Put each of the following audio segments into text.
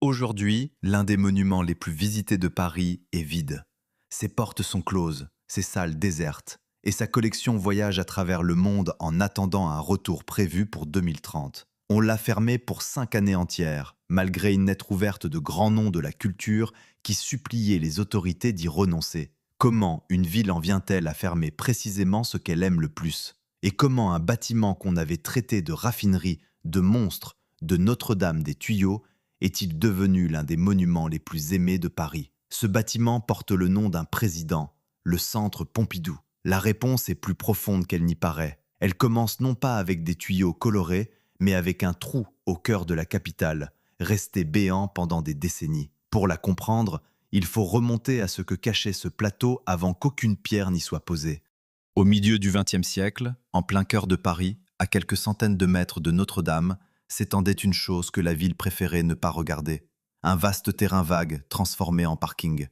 Aujourd'hui, l'un des monuments les plus visités de Paris est vide. Ses portes sont closes, ses salles désertes, et sa collection voyage à travers le monde en attendant un retour prévu pour 2030. On l'a fermé pour 5 années entières, malgré une lettre ouverte de grands noms de la culture qui suppliaient les autorités d'y renoncer. Comment une ville en vient-elle à fermer précisément ce qu'elle aime le plus? Et comment un bâtiment qu'on avait traité de raffinerie, de monstre, de Notre-Dame des Tuyaux, est-il devenu l'un des monuments les plus aimés de Paris? Ce bâtiment porte le nom d'un président, le Centre Pompidou. La réponse est plus profonde qu'elle n'y paraît. Elle commence non pas avec des tuyaux colorés, mais avec un trou au cœur de la capitale, resté béant pendant des décennies. Pour la comprendre, il faut remonter à ce que cachait ce plateau avant qu'aucune pierre n'y soit posée. Au milieu du XXe siècle, en plein cœur de Paris, à quelques centaines de mètres de Notre-Dame, s'étendait une chose que la ville préférait ne pas regarder. Un vaste terrain vague transformé en parking.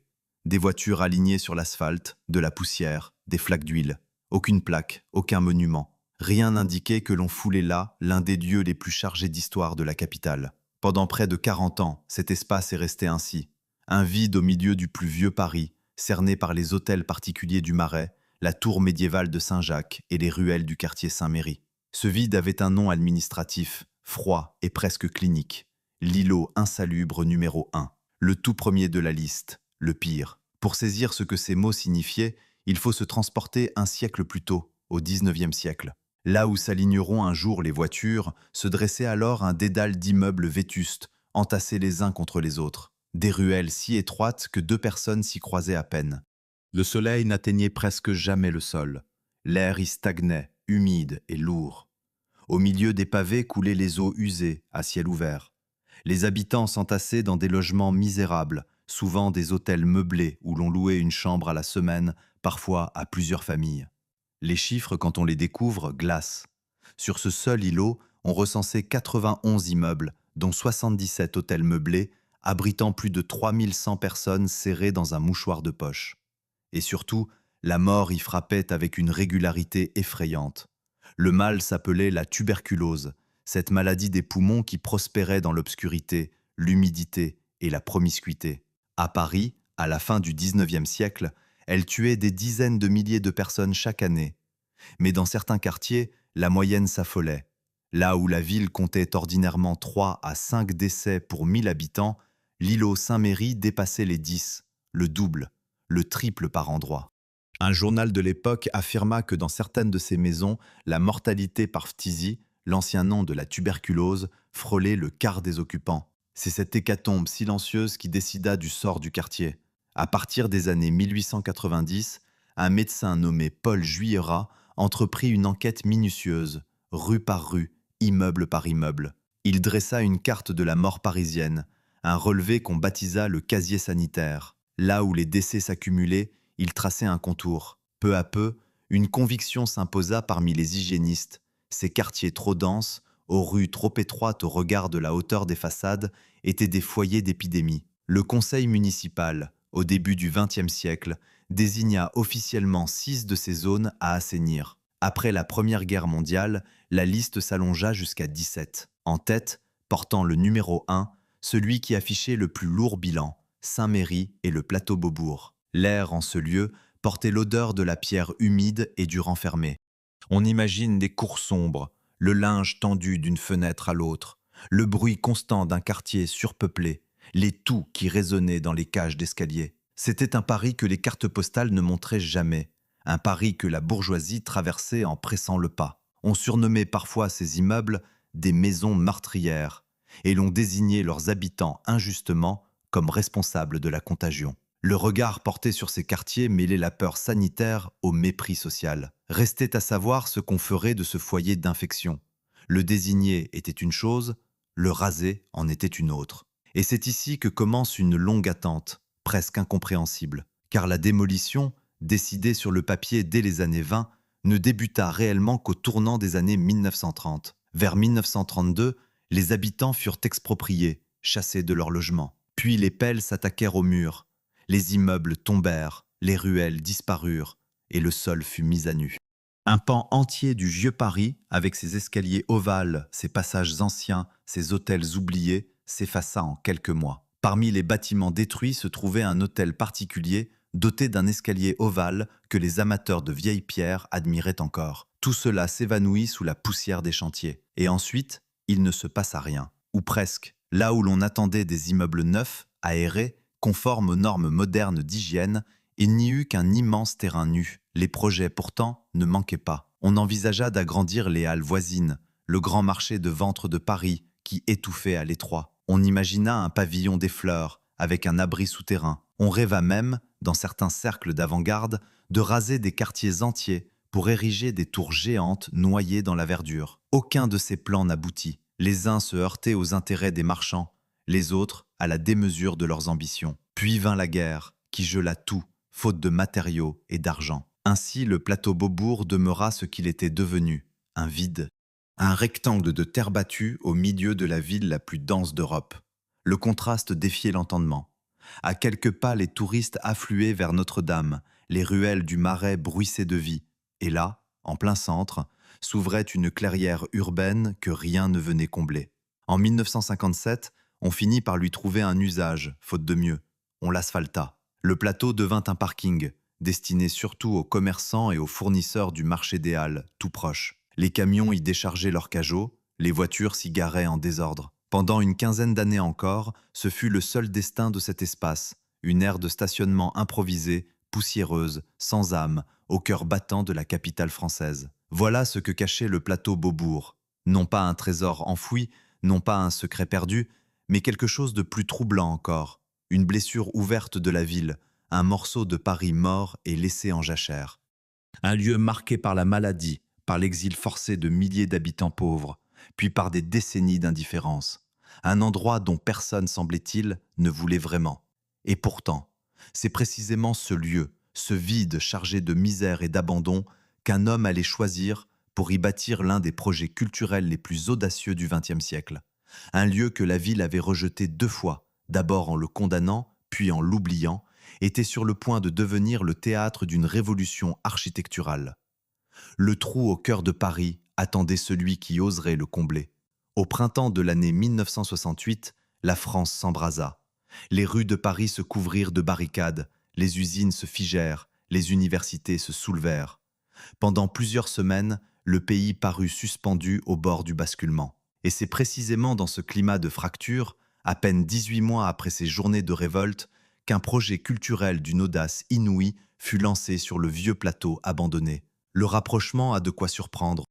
Des voitures alignées sur l'asphalte, de la poussière, des flaques d'huile. Aucune plaque, aucun monument. Rien n'indiquait que l'on foulait là l'un des lieux les plus chargés d'histoire de la capitale. Pendant près de 40 ans, cet espace est resté ainsi. Un vide au milieu du plus vieux Paris, cerné par les hôtels particuliers du Marais, la tour médiévale de Saint-Jacques et les ruelles du quartier Saint-Méry. Ce vide avait un nom administratif, froid et presque clinique. L'îlot insalubre numéro 1, le tout premier de la liste, le pire. Pour saisir ce que ces mots signifiaient, il faut se transporter un siècle plus tôt, au XIXe siècle. Là où s'aligneront un jour les voitures, se dressait alors un dédale d'immeubles vétustes, entassés les uns contre les autres. Des ruelles si étroites que 2 personnes s'y croisaient à peine. Le soleil n'atteignait presque jamais le sol. L'air y stagnait, humide et lourd. Au milieu des pavés coulaient les eaux usées, à ciel ouvert. Les habitants s'entassaient dans des logements misérables, souvent des hôtels meublés où l'on louait une chambre à la semaine, parfois à plusieurs familles. Les chiffres, quand on les découvre, glacent. Sur ce seul îlot, on recensait 91 immeubles, dont 77 hôtels meublés, abritant plus de 3100 personnes serrées dans un mouchoir de poche. Et surtout, la mort y frappait avec une régularité effrayante. Le mal s'appelait la tuberculose, cette maladie des poumons qui prospérait dans l'obscurité, l'humidité et la promiscuité. À Paris, à la fin du XIXe siècle, elle tuait des dizaines de milliers de personnes chaque année. Mais dans certains quartiers, la moyenne s'affolait. Là où la ville comptait ordinairement 3 à 5 décès pour 1000 habitants, l'îlot Saint-Méry dépassait les 10, le double, le triple par endroit. Un journal de l'époque affirma que dans certaines de ces maisons, la mortalité par phtisie, l'ancien nom de la tuberculose, frôlait le quart des occupants. C'est cette hécatombe silencieuse qui décida du sort du quartier. À partir des années 1890, un médecin nommé Paul Juillerat entreprit une enquête minutieuse, rue par rue, immeuble par immeuble. Il dressa une carte de la mort parisienne, un relevé qu'on baptisa le casier sanitaire. Là où les décès s'accumulaient, il traçait un contour. Peu à peu, une conviction s'imposa parmi les hygiénistes. Ces quartiers trop denses, aux rues trop étroites au regard de la hauteur des façades, étaient des foyers d'épidémie. Le conseil municipal, au début du XXe siècle, désigna officiellement 6 de ces zones à assainir. Après la Première Guerre mondiale, la liste s'allongea jusqu'à 17. En tête, portant le numéro 1, celui qui affichait le plus lourd bilan, Saint-Méry et le plateau Beaubourg. L'air en ce lieu portait l'odeur de la pierre humide et du renfermé. On imagine des cours sombres, le linge tendu d'une fenêtre à l'autre, le bruit constant d'un quartier surpeuplé, les toux qui résonnaient dans les cages d'escalier. C'était un Paris que les cartes postales ne montraient jamais, un Paris que la bourgeoisie traversait en pressant le pas. On surnommait parfois ces immeubles des maisons meurtrières, et l'on désignait leurs habitants injustement comme responsables de la contagion. Le regard porté sur ces quartiers mêlait la peur sanitaire au mépris social. Restait à savoir ce qu'on ferait de ce foyer d'infection. Le désigner était une chose, le raser en était une autre. Et c'est ici que commence une longue attente, presque incompréhensible, car la démolition, décidée sur le papier dès les années 20, ne débuta réellement qu'au tournant des années 1930. Vers 1932, les habitants furent expropriés, chassés de leur logement. Puis les pelles s'attaquèrent aux murs. Les immeubles tombèrent, les ruelles disparurent, et le sol fut mis à nu. Un pan entier du vieux Paris, avec ses escaliers ovales, ses passages anciens, ses hôtels oubliés, s'effaça en quelques mois. Parmi les bâtiments détruits se trouvait un hôtel particulier doté d'un escalier ovale que les amateurs de vieilles pierres admiraient encore. Tout cela s'évanouit sous la poussière des chantiers. Et ensuite, il ne se passa rien. Ou presque. Là où l'on attendait des immeubles neufs, aérés, conformes aux normes modernes d'hygiène, il n'y eut qu'un immense terrain nu. Les projets, pourtant, ne manquaient pas. On envisagea d'agrandir les halles voisines, le grand marché de ventre de Paris, qui étouffait à l'étroit. On imagina un pavillon des fleurs, avec un abri souterrain. On rêva même, dans certains cercles d'avant-garde, de raser des quartiers entiers pour ériger des tours géantes noyées dans la verdure. Aucun de ces plans n'aboutit. Les uns se heurtaient aux intérêts des marchands, les autres à la démesure de leurs ambitions. Puis vint la guerre, qui gela tout, faute de matériaux et d'argent. Ainsi, le plateau Beaubourg demeura ce qu'il était devenu, un vide. Un rectangle de terre battue au milieu de la ville la plus dense d'Europe. Le contraste défiait l'entendement. À quelques pas, les touristes affluaient vers Notre-Dame, les ruelles du Marais bruissaient de vie. Et là, en plein centre, s'ouvrait une clairière urbaine que rien ne venait combler. En 1957, on finit par lui trouver un usage, faute de mieux. On l'asphalta. Le plateau devint un parking, destiné surtout aux commerçants et aux fournisseurs du marché des Halles, tout proche. Les camions y déchargeaient leurs cajots, les voitures s'y garaient en désordre. Pendant une quinzaine d'années encore, ce fut le seul destin de cet espace, une aire de stationnement improvisée, poussiéreuse, sans âme, au cœur battant de la capitale française. Voilà ce que cachait le plateau Beaubourg. Non pas un trésor enfoui, non pas un secret perdu, mais quelque chose de plus troublant encore. Une blessure ouverte de la ville, un morceau de Paris mort et laissé en jachère. Un lieu marqué par la maladie, par l'exil forcé de milliers d'habitants pauvres, puis par des décennies d'indifférence. Un endroit dont personne, semblait-il, ne voulait vraiment. Et pourtant, c'est précisément ce lieu, ce vide chargé de misère et d'abandon, qu'un homme allait choisir pour y bâtir l'un des projets culturels les plus audacieux du XXe siècle. Un lieu que la ville avait rejeté 2 fois, d'abord en le condamnant, puis en l'oubliant, était sur le point de devenir le théâtre d'une révolution architecturale. Le trou au cœur de Paris attendait celui qui oserait le combler. Au printemps de l'année 1968, la France s'embrasa. Les rues de Paris se couvrirent de barricades, les usines se figèrent, les universités se soulevèrent. Pendant plusieurs semaines, le pays parut suspendu au bord du basculement. Et c'est précisément dans ce climat de fracture, à peine 18 mois après ces journées de révolte, qu'un projet culturel d'une audace inouïe fut lancé sur le vieux plateau abandonné. Le rapprochement a de quoi surprendre.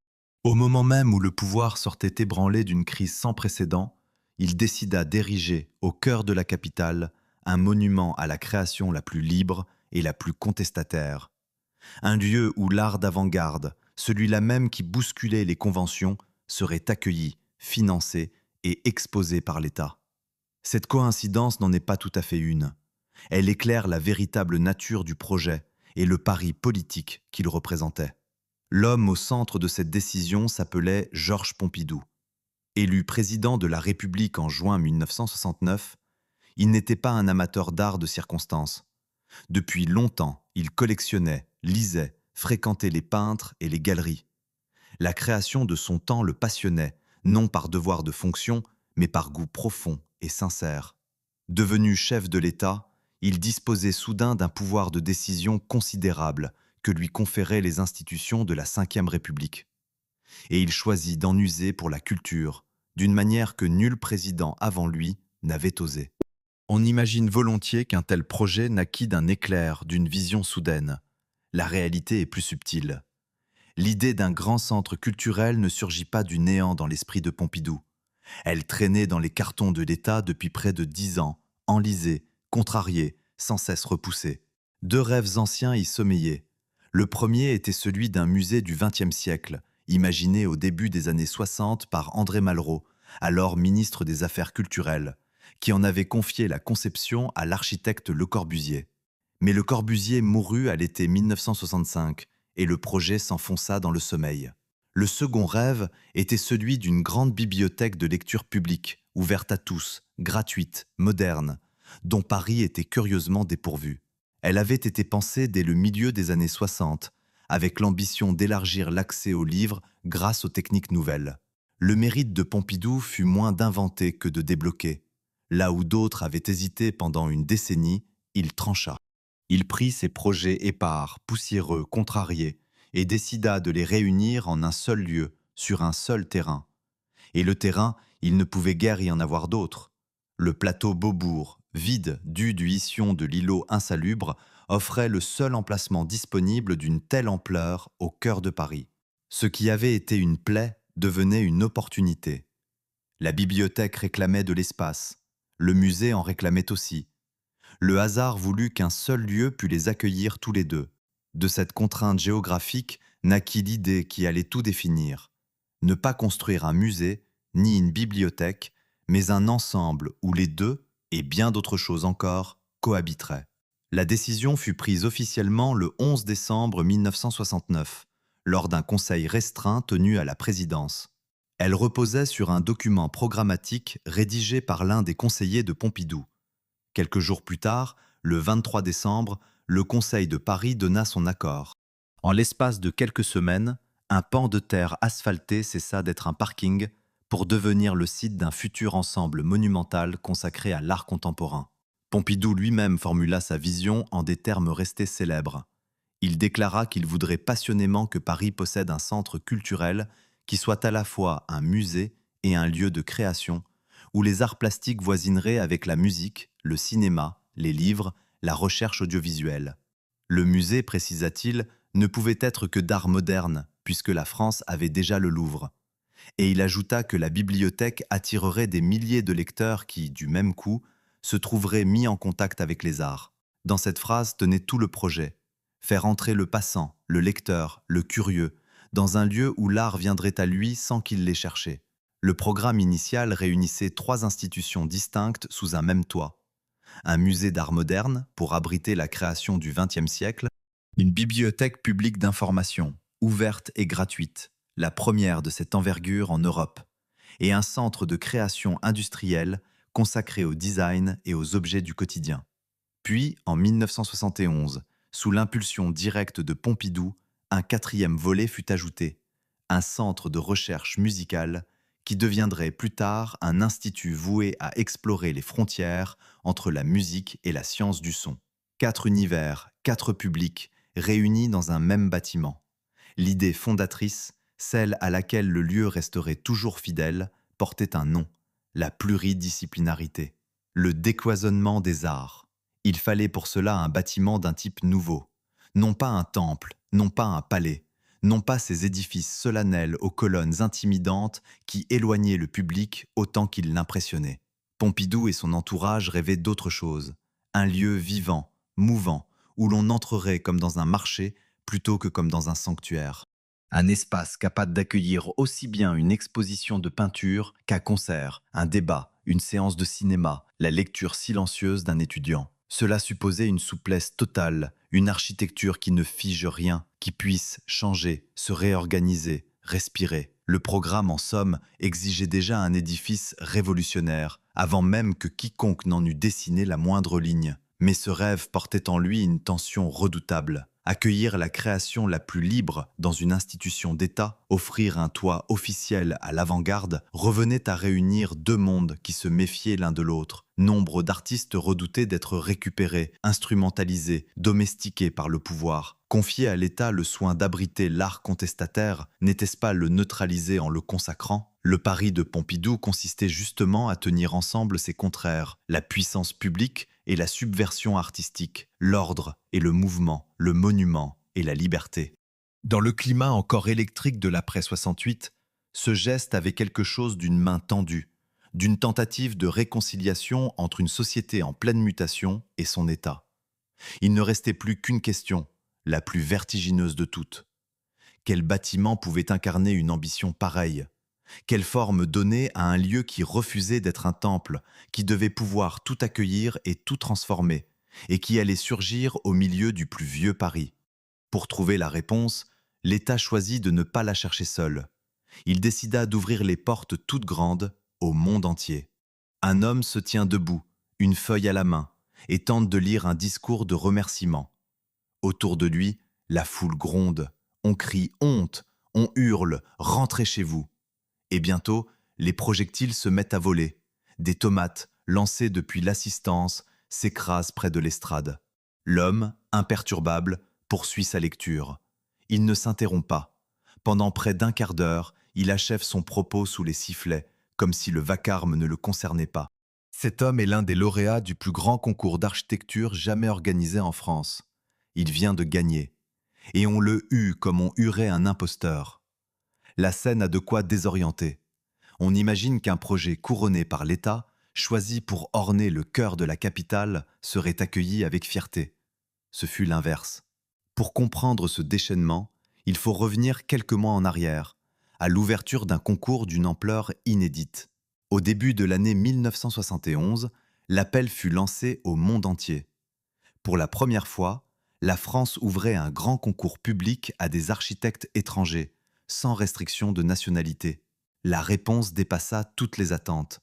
Au moment même où le pouvoir sortait ébranlé d'une crise sans précédent, il décida d'ériger, au cœur de la capitale, un monument à la création la plus libre et la plus contestataire. Un lieu où l'art d'avant-garde, celui-là même qui bousculait les conventions, serait accueilli, financé et exposé par l'État. Cette coïncidence n'en est pas tout à fait une. Elle éclaire la véritable nature du projet et le pari politique qu'il représentait. L'homme au centre de cette décision s'appelait Georges Pompidou. Élu président de la République en juin 1969, il n'était pas un amateur d'art de circonstance. Depuis longtemps, il collectionnait, lisait, fréquentait les peintres et les galeries. La création de son temps le passionnait, non par devoir de fonction, mais par goût profond et sincère. Devenu chef de l'État, il disposait soudain d'un pouvoir de décision considérable que lui conféraient les institutions de la Ve République. Et il choisit d'en user pour la culture, d'une manière que nul président avant lui n'avait osé. On imagine volontiers qu'un tel projet naquit d'un éclair, d'une vision soudaine. La réalité est plus subtile. L'idée d'un grand centre culturel ne surgit pas du néant dans l'esprit de Pompidou. Elle traînait dans les cartons de l'État depuis près de 10 ans, enlisée, contrariée, sans cesse repoussée. 2 rêves anciens y sommeillaient. Le premier était celui d'un musée du XXe siècle, imaginé au début des années 60 par André Malraux, alors ministre des Affaires culturelles, qui en avait confié la conception à l'architecte Le Corbusier. Mais Le Corbusier mourut à l'été 1965 et le projet s'enfonça dans le sommeil. Le second rêve était celui d'une grande bibliothèque de lecture publique, ouverte à tous, gratuite, moderne, dont Paris était curieusement dépourvu. Elle avait été pensée dès le milieu des années 60, avec l'ambition d'élargir l'accès aux livres grâce aux techniques nouvelles. Le mérite de Pompidou fut moins d'inventer que de débloquer. Là où d'autres avaient hésité pendant une décennie, il trancha. Il prit ses projets épars, poussiéreux, contrariés, et décida de les réunir en un seul lieu, sur un seul terrain. Et le terrain, il ne pouvait guère y en avoir d'autre. Le plateau Beaubourg, vide dû du ischion de l'îlot insalubre, offrait le seul emplacement disponible d'une telle ampleur au cœur de Paris. Ce qui avait été une plaie devenait une opportunité. La bibliothèque réclamait de l'espace. Le musée en réclamait aussi. Le hasard voulut qu'un seul lieu pût les accueillir tous les deux. De cette contrainte géographique naquit l'idée qui allait tout définir. Ne pas construire un musée, ni une bibliothèque, mais un ensemble où les deux, et bien d'autres choses encore, cohabiteraient. La décision fut prise officiellement le 11 décembre 1969, lors d'un conseil restreint tenu à la présidence. Elle reposait sur un document programmatique rédigé par l'un des conseillers de Pompidou. Quelques jours plus tard, le 23 décembre, le Conseil de Paris donna son accord. En l'espace de quelques semaines, un pan de terre asphalté cessa d'être un parking pour devenir le site d'un futur ensemble monumental consacré à l'art contemporain. Pompidou lui-même formula sa vision en des termes restés célèbres. Il déclara qu'il voudrait passionnément que Paris possède un centre culturel qui soit à la fois un musée et un lieu de création, où les arts plastiques voisineraient avec la musique, le cinéma, les livres, la recherche audiovisuelle. Le musée, précisa-t-il, ne pouvait être que d'art moderne, puisque la France avait déjà le Louvre. Et il ajouta que la bibliothèque attirerait des milliers de lecteurs qui, du même coup, se trouveraient mis en contact avec les arts. Dans cette phrase tenait tout le projet. Faire entrer le passant, le lecteur, le curieux, dans un lieu où l'art viendrait à lui sans qu'il l'ait cherché. Le programme initial réunissait 3 institutions distinctes sous un même toit. Un musée d'art moderne, pour abriter la création du XXe siècle, une bibliothèque publique d'information, ouverte et gratuite, la première de cette envergure en Europe, et un centre de création industrielle consacré au design et aux objets du quotidien. Puis, en 1971, sous l'impulsion directe de Pompidou, un 4e volet fut ajouté, un centre de recherche musicale qui deviendrait plus tard un institut voué à explorer les frontières entre la musique et la science du son. 4 univers, 4 publics, réunis dans un même bâtiment. L'idée fondatrice, celle à laquelle le lieu resterait toujours fidèle, portait un nom, la pluridisciplinarité, le décloisonnement des arts. Il fallait pour cela un bâtiment d'un type nouveau, non pas un temple, non pas un palais, non pas ces édifices solennels aux colonnes intimidantes qui éloignaient le public autant qu'ils l'impressionnaient. Pompidou et son entourage rêvaient d'autre chose, un lieu vivant, mouvant, où l'on entrerait comme dans un marché plutôt que comme dans un sanctuaire. Un espace capable d'accueillir aussi bien une exposition de peinture qu'un concert, un débat, une séance de cinéma, la lecture silencieuse d'un étudiant. Cela supposait une souplesse totale, une architecture qui ne fige rien, qui puisse changer, se réorganiser, respirer. Le programme, en somme, exigeait déjà un édifice révolutionnaire, avant même que quiconque n'en eût dessiné la moindre ligne. Mais ce rêve portait en lui une tension redoutable. Accueillir la création la plus libre dans une institution d'État, offrir un toit officiel à l'avant-garde, revenait à réunir 2 mondes qui se méfiaient l'un de l'autre. Nombre d'artistes redoutaient d'être récupérés, instrumentalisés, domestiqués par le pouvoir. Confier à l'État le soin d'abriter l'art contestataire, n'était-ce pas le neutraliser en le consacrant? Le pari de Pompidou consistait justement à tenir ensemble ces contraires, la puissance publique et la subversion artistique, l'ordre et le mouvement, le monument et la liberté. Dans le climat encore électrique de l'après 68, ce geste avait quelque chose d'une main tendue, d'une tentative de réconciliation entre une société en pleine mutation et son État. Il ne restait plus qu'une question, la plus vertigineuse de toutes. Quel bâtiment pouvait incarner une ambition pareille? Quelle forme donner à un lieu qui refusait d'être un temple, qui devait pouvoir tout accueillir et tout transformer, et qui allait surgir au milieu du plus vieux Paris? Pour trouver la réponse, l'État choisit de ne pas la chercher seul. Il décida d'ouvrir les portes toutes grandes au monde entier. Un homme se tient debout, une feuille à la main, et tente de lire un discours de remerciement. Autour de lui, la foule gronde. On crie « honte », on hurle « rentrez chez vous ». Et bientôt, les projectiles se mettent à voler. Des tomates, lancé depuis l'assistance, s'écrase près de l'estrade. L'homme, imperturbable, poursuit sa lecture. Il ne s'interrompt pas. Pendant près d'un quart d'heure, il achève son propos sous les sifflets, comme si le vacarme ne le concernait pas. Cet homme est l'un des lauréats du plus grand concours d'architecture jamais organisé en France. Il vient de gagner. Et on le hue comme on huerait un imposteur. La scène a de quoi désorienter. On imagine qu'un projet couronné par l'État, choisi pour orner le cœur de la capitale, serait accueilli avec fierté. Ce fut l'inverse. Pour comprendre ce déchaînement, il faut revenir quelques mois en arrière, à l'ouverture d'un concours d'une ampleur inédite. Au début de l'année 1971, l'appel fut lancé au monde entier. Pour la première fois, la France ouvrait un grand concours public à des architectes étrangers, sans restriction de nationalité. La réponse dépassa toutes les attentes.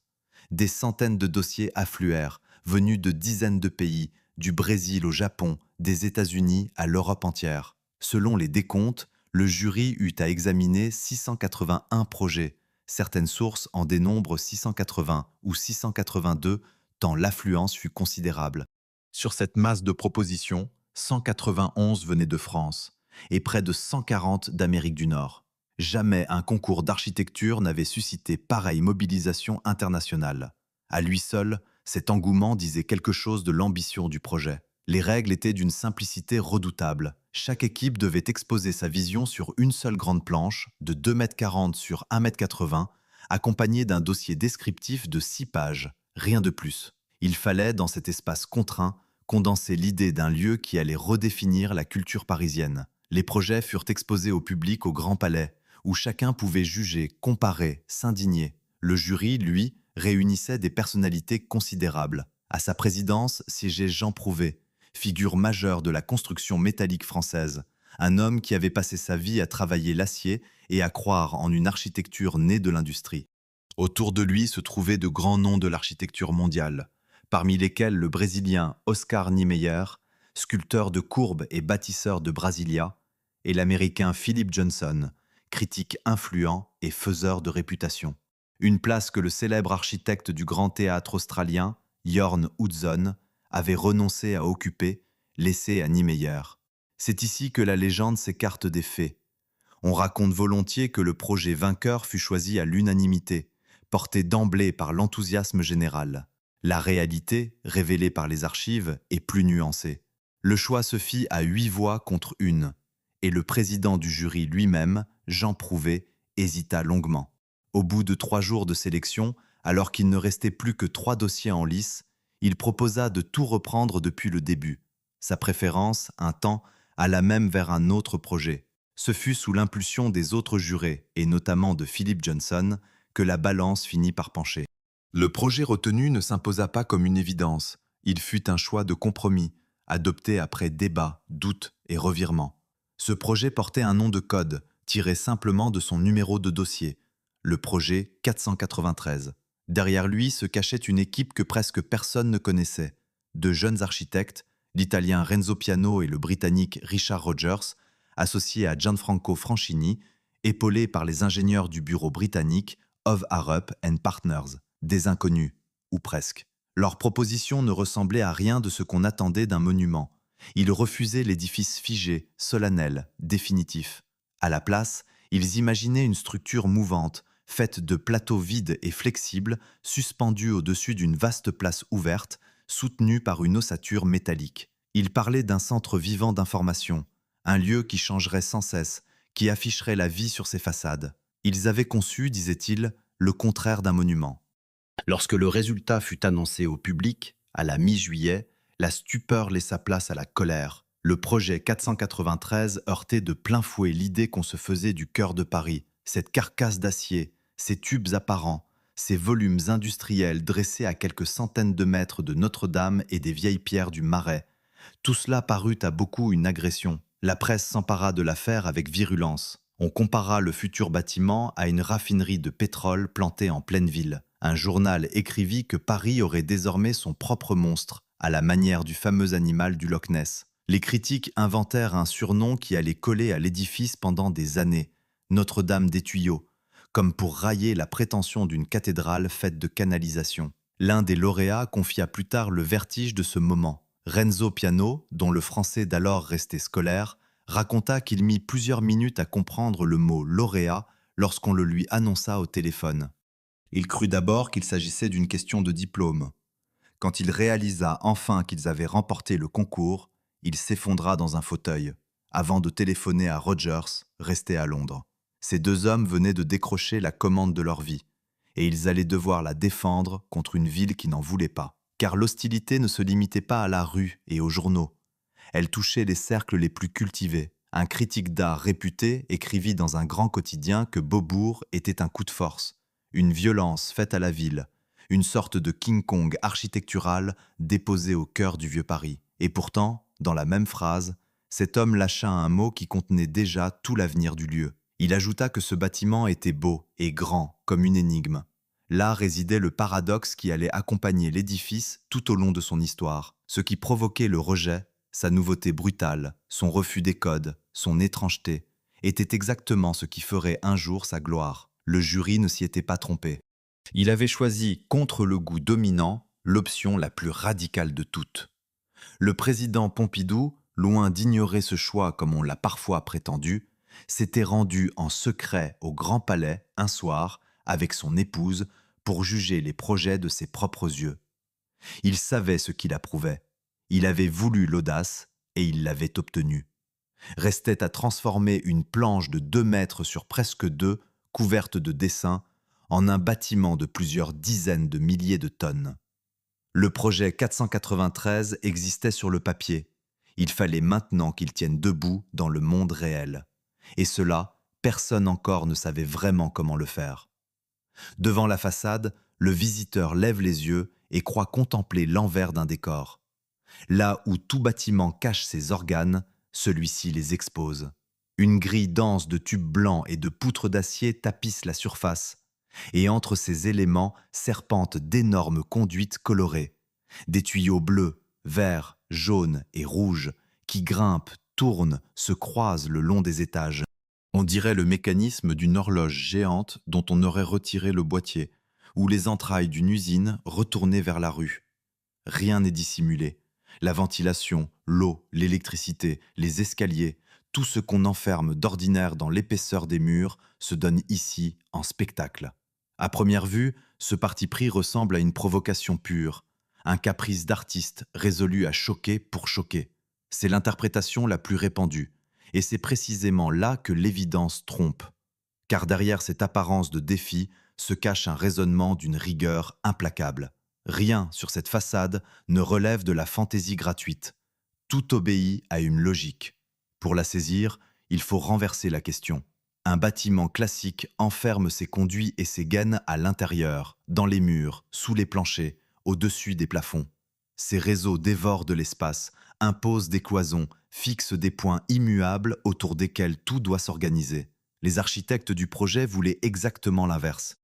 Des centaines de dossiers affluèrent, venus de dizaines de pays, du Brésil au Japon, des États-Unis à l'Europe entière. Selon les décomptes, le jury eut à examiner 681 projets. Certaines sources en dénombrent 680 ou 682, tant l'affluence fut considérable. Sur cette masse de propositions, 191 venaient de France et près de 140 d'Amérique du Nord. Jamais un concours d'architecture n'avait suscité pareille mobilisation internationale. À lui seul, cet engouement disait quelque chose de l'ambition du projet. Les règles étaient d'une simplicité redoutable. Chaque équipe devait exposer sa vision sur une seule grande planche, de 2,40 m sur 1,80 m, accompagnée d'un dossier descriptif de 6 pages, rien de plus. Il fallait, dans cet espace contraint, condenser l'idée d'un lieu qui allait redéfinir la culture parisienne. Les projets furent exposés au public au Grand Palais, où chacun pouvait juger, comparer, s'indigner. Le jury, lui, réunissait des personnalités considérables. À sa présidence siégeait Jean Prouvé, figure majeure de la construction métallique française, un homme qui avait passé sa vie à travailler l'acier et à croire en une architecture née de l'industrie. Autour de lui se trouvaient de grands noms de l'architecture mondiale, parmi lesquels le Brésilien Oscar Niemeyer, sculpteur de courbes et bâtisseur de Brasilia, et l'Américain Philip Johnson, critique influent et faiseur de réputation. Une place que le célèbre architecte du grand théâtre australien, Jorn Utzon, avait renoncé à occuper, laissée à Niemeyer. C'est ici que la légende s'écarte des faits. On raconte volontiers que le projet vainqueur fut choisi à l'unanimité, porté d'emblée par l'enthousiasme général. La réalité, révélée par les archives, est plus nuancée. Le choix se fit à 8 voix contre 1, et le président du jury lui-même, Jean Prouvé, hésita longuement. Au bout de 3 jours de sélection, alors qu'il ne restait plus que 3 dossiers en lice, il proposa de tout reprendre depuis le début. Sa préférence, un temps, alla même vers un autre projet. Ce fut sous l'impulsion des autres jurés, et notamment de Philip Johnson, que la balance finit par pencher. Le projet retenu ne s'imposa pas comme une évidence. Il fut un choix de compromis, adopté après débat, doute et revirement. Ce projet portait un nom de code, tiré simplement de son numéro de dossier, le projet 493. Derrière lui se cachait une équipe que presque personne ne connaissait. De jeunes architectes, l'Italien Renzo Piano et le Britannique Richard Rogers, associés à Gianfranco Francini, épaulés par les ingénieurs du bureau britannique Of Arup and Partners, des inconnus, ou presque. Leurs propositions ne ressemblaient à rien de ce qu'on attendait d'un monument. Ils refusaient l'édifice figé, solennel, définitif. À la place, ils imaginaient une structure mouvante, faite de plateaux vides et flexibles, suspendus au-dessus d'une vaste place ouverte, soutenue par une ossature métallique. Ils parlaient d'un centre vivant d'information, un lieu qui changerait sans cesse, qui afficherait la vie sur ses façades. Ils avaient conçu, disaient-ils, le contraire d'un monument. Lorsque le résultat fut annoncé au public, à la mi-juillet, la stupeur laissa place à la colère. Le projet 493 heurtait de plein fouet l'idée qu'on se faisait du cœur de Paris, cette carcasse d'acier, ces tubes apparents, ces volumes industriels dressés à quelques centaines de mètres de Notre-Dame et des vieilles pierres du Marais. Tout cela parut à beaucoup une agression. La presse s'empara de l'affaire avec virulence. On compara le futur bâtiment à une raffinerie de pétrole plantée en pleine ville. Un journal écrivit que Paris aurait désormais son propre monstre, à la manière du fameux animal du Loch Ness. Les critiques inventèrent un surnom qui allait coller à l'édifice pendant des années, Notre-Dame des Tuyaux, comme pour railler la prétention d'une cathédrale faite de canalisation. L'un des lauréats confia plus tard le vertige de ce moment. Renzo Piano, dont le français d'alors restait scolaire, raconta qu'il mit plusieurs minutes à comprendre le mot lauréat lorsqu'on le lui annonça au téléphone. Il crut d'abord qu'il s'agissait d'une question de diplôme. Quand il réalisa enfin qu'ils avaient remporté le concours, il s'effondra dans un fauteuil, avant de téléphoner à Rogers, resté à Londres. Ces deux hommes venaient de décrocher la commande de leur vie, et ils allaient devoir la défendre contre une ville qui n'en voulait pas. Car l'hostilité ne se limitait pas à la rue et aux journaux. Elle touchait les cercles les plus cultivés. Un critique d'art réputé écrivit dans un grand quotidien que Beaubourg était un coup de force, une violence faite à la ville, une sorte de King Kong architectural déposé au cœur du vieux Paris. Et pourtant, dans la même phrase, cet homme lâcha un mot qui contenait déjà tout l'avenir du lieu. Il ajouta que ce bâtiment était beau et grand comme une énigme. Là résidait le paradoxe qui allait accompagner l'édifice tout au long de son histoire. Ce qui provoquait le rejet, sa nouveauté brutale, son refus des codes, son étrangeté, était exactement ce qui ferait un jour sa gloire. Le jury ne s'y était pas trompé. Il avait choisi, contre le goût dominant, l'option la plus radicale de toutes. Le président Pompidou, loin d'ignorer ce choix comme on l'a parfois prétendu, s'était rendu en secret au Grand Palais un soir avec son épouse pour juger les projets de ses propres yeux. Il savait ce qu'il approuvait. Il avait voulu l'audace et il l'avait obtenue. Restait à transformer une planche de 2 mètres sur presque 2, couverte de dessins, en un bâtiment de plusieurs dizaines de milliers de tonnes. Le projet 493 existait sur le papier. Il fallait maintenant qu'il tienne debout dans le monde réel. Et cela, personne encore ne savait vraiment comment le faire. Devant la façade, le visiteur lève les yeux et croit contempler l'envers d'un décor. Là où tout bâtiment cache ses organes, celui-ci les expose. Une grille dense de tubes blancs et de poutres d'acier tapisse la surface, et entre ces éléments serpentent d'énormes conduites colorées, des tuyaux bleus, verts, jaunes et rouges qui grimpent, tournent, se croisent le long des étages. On dirait le mécanisme d'une horloge géante dont on aurait retiré le boîtier, ou les entrailles d'une usine retournées vers la rue. Rien n'est dissimulé. La ventilation, l'eau, l'électricité, les escaliers, tout ce qu'on enferme d'ordinaire dans l'épaisseur des murs se donne ici en spectacle. À première vue, ce parti pris ressemble à une provocation pure, un caprice d'artiste résolu à choquer pour choquer. C'est l'interprétation la plus répandue, et c'est précisément là que l'évidence trompe. Car derrière cette apparence de défi se cache un raisonnement d'une rigueur implacable. Rien sur cette façade ne relève de la fantaisie gratuite. Tout obéit à une logique. Pour la saisir, il faut renverser la question. Un bâtiment classique enferme ses conduits et ses gaines à l'intérieur, dans les murs, sous les planchers, au-dessus des plafonds. Ces réseaux dévorent de l'espace, imposent des cloisons, fixent des points immuables autour desquels tout doit s'organiser. Les architectes du projet voulaient exactement l'inverse.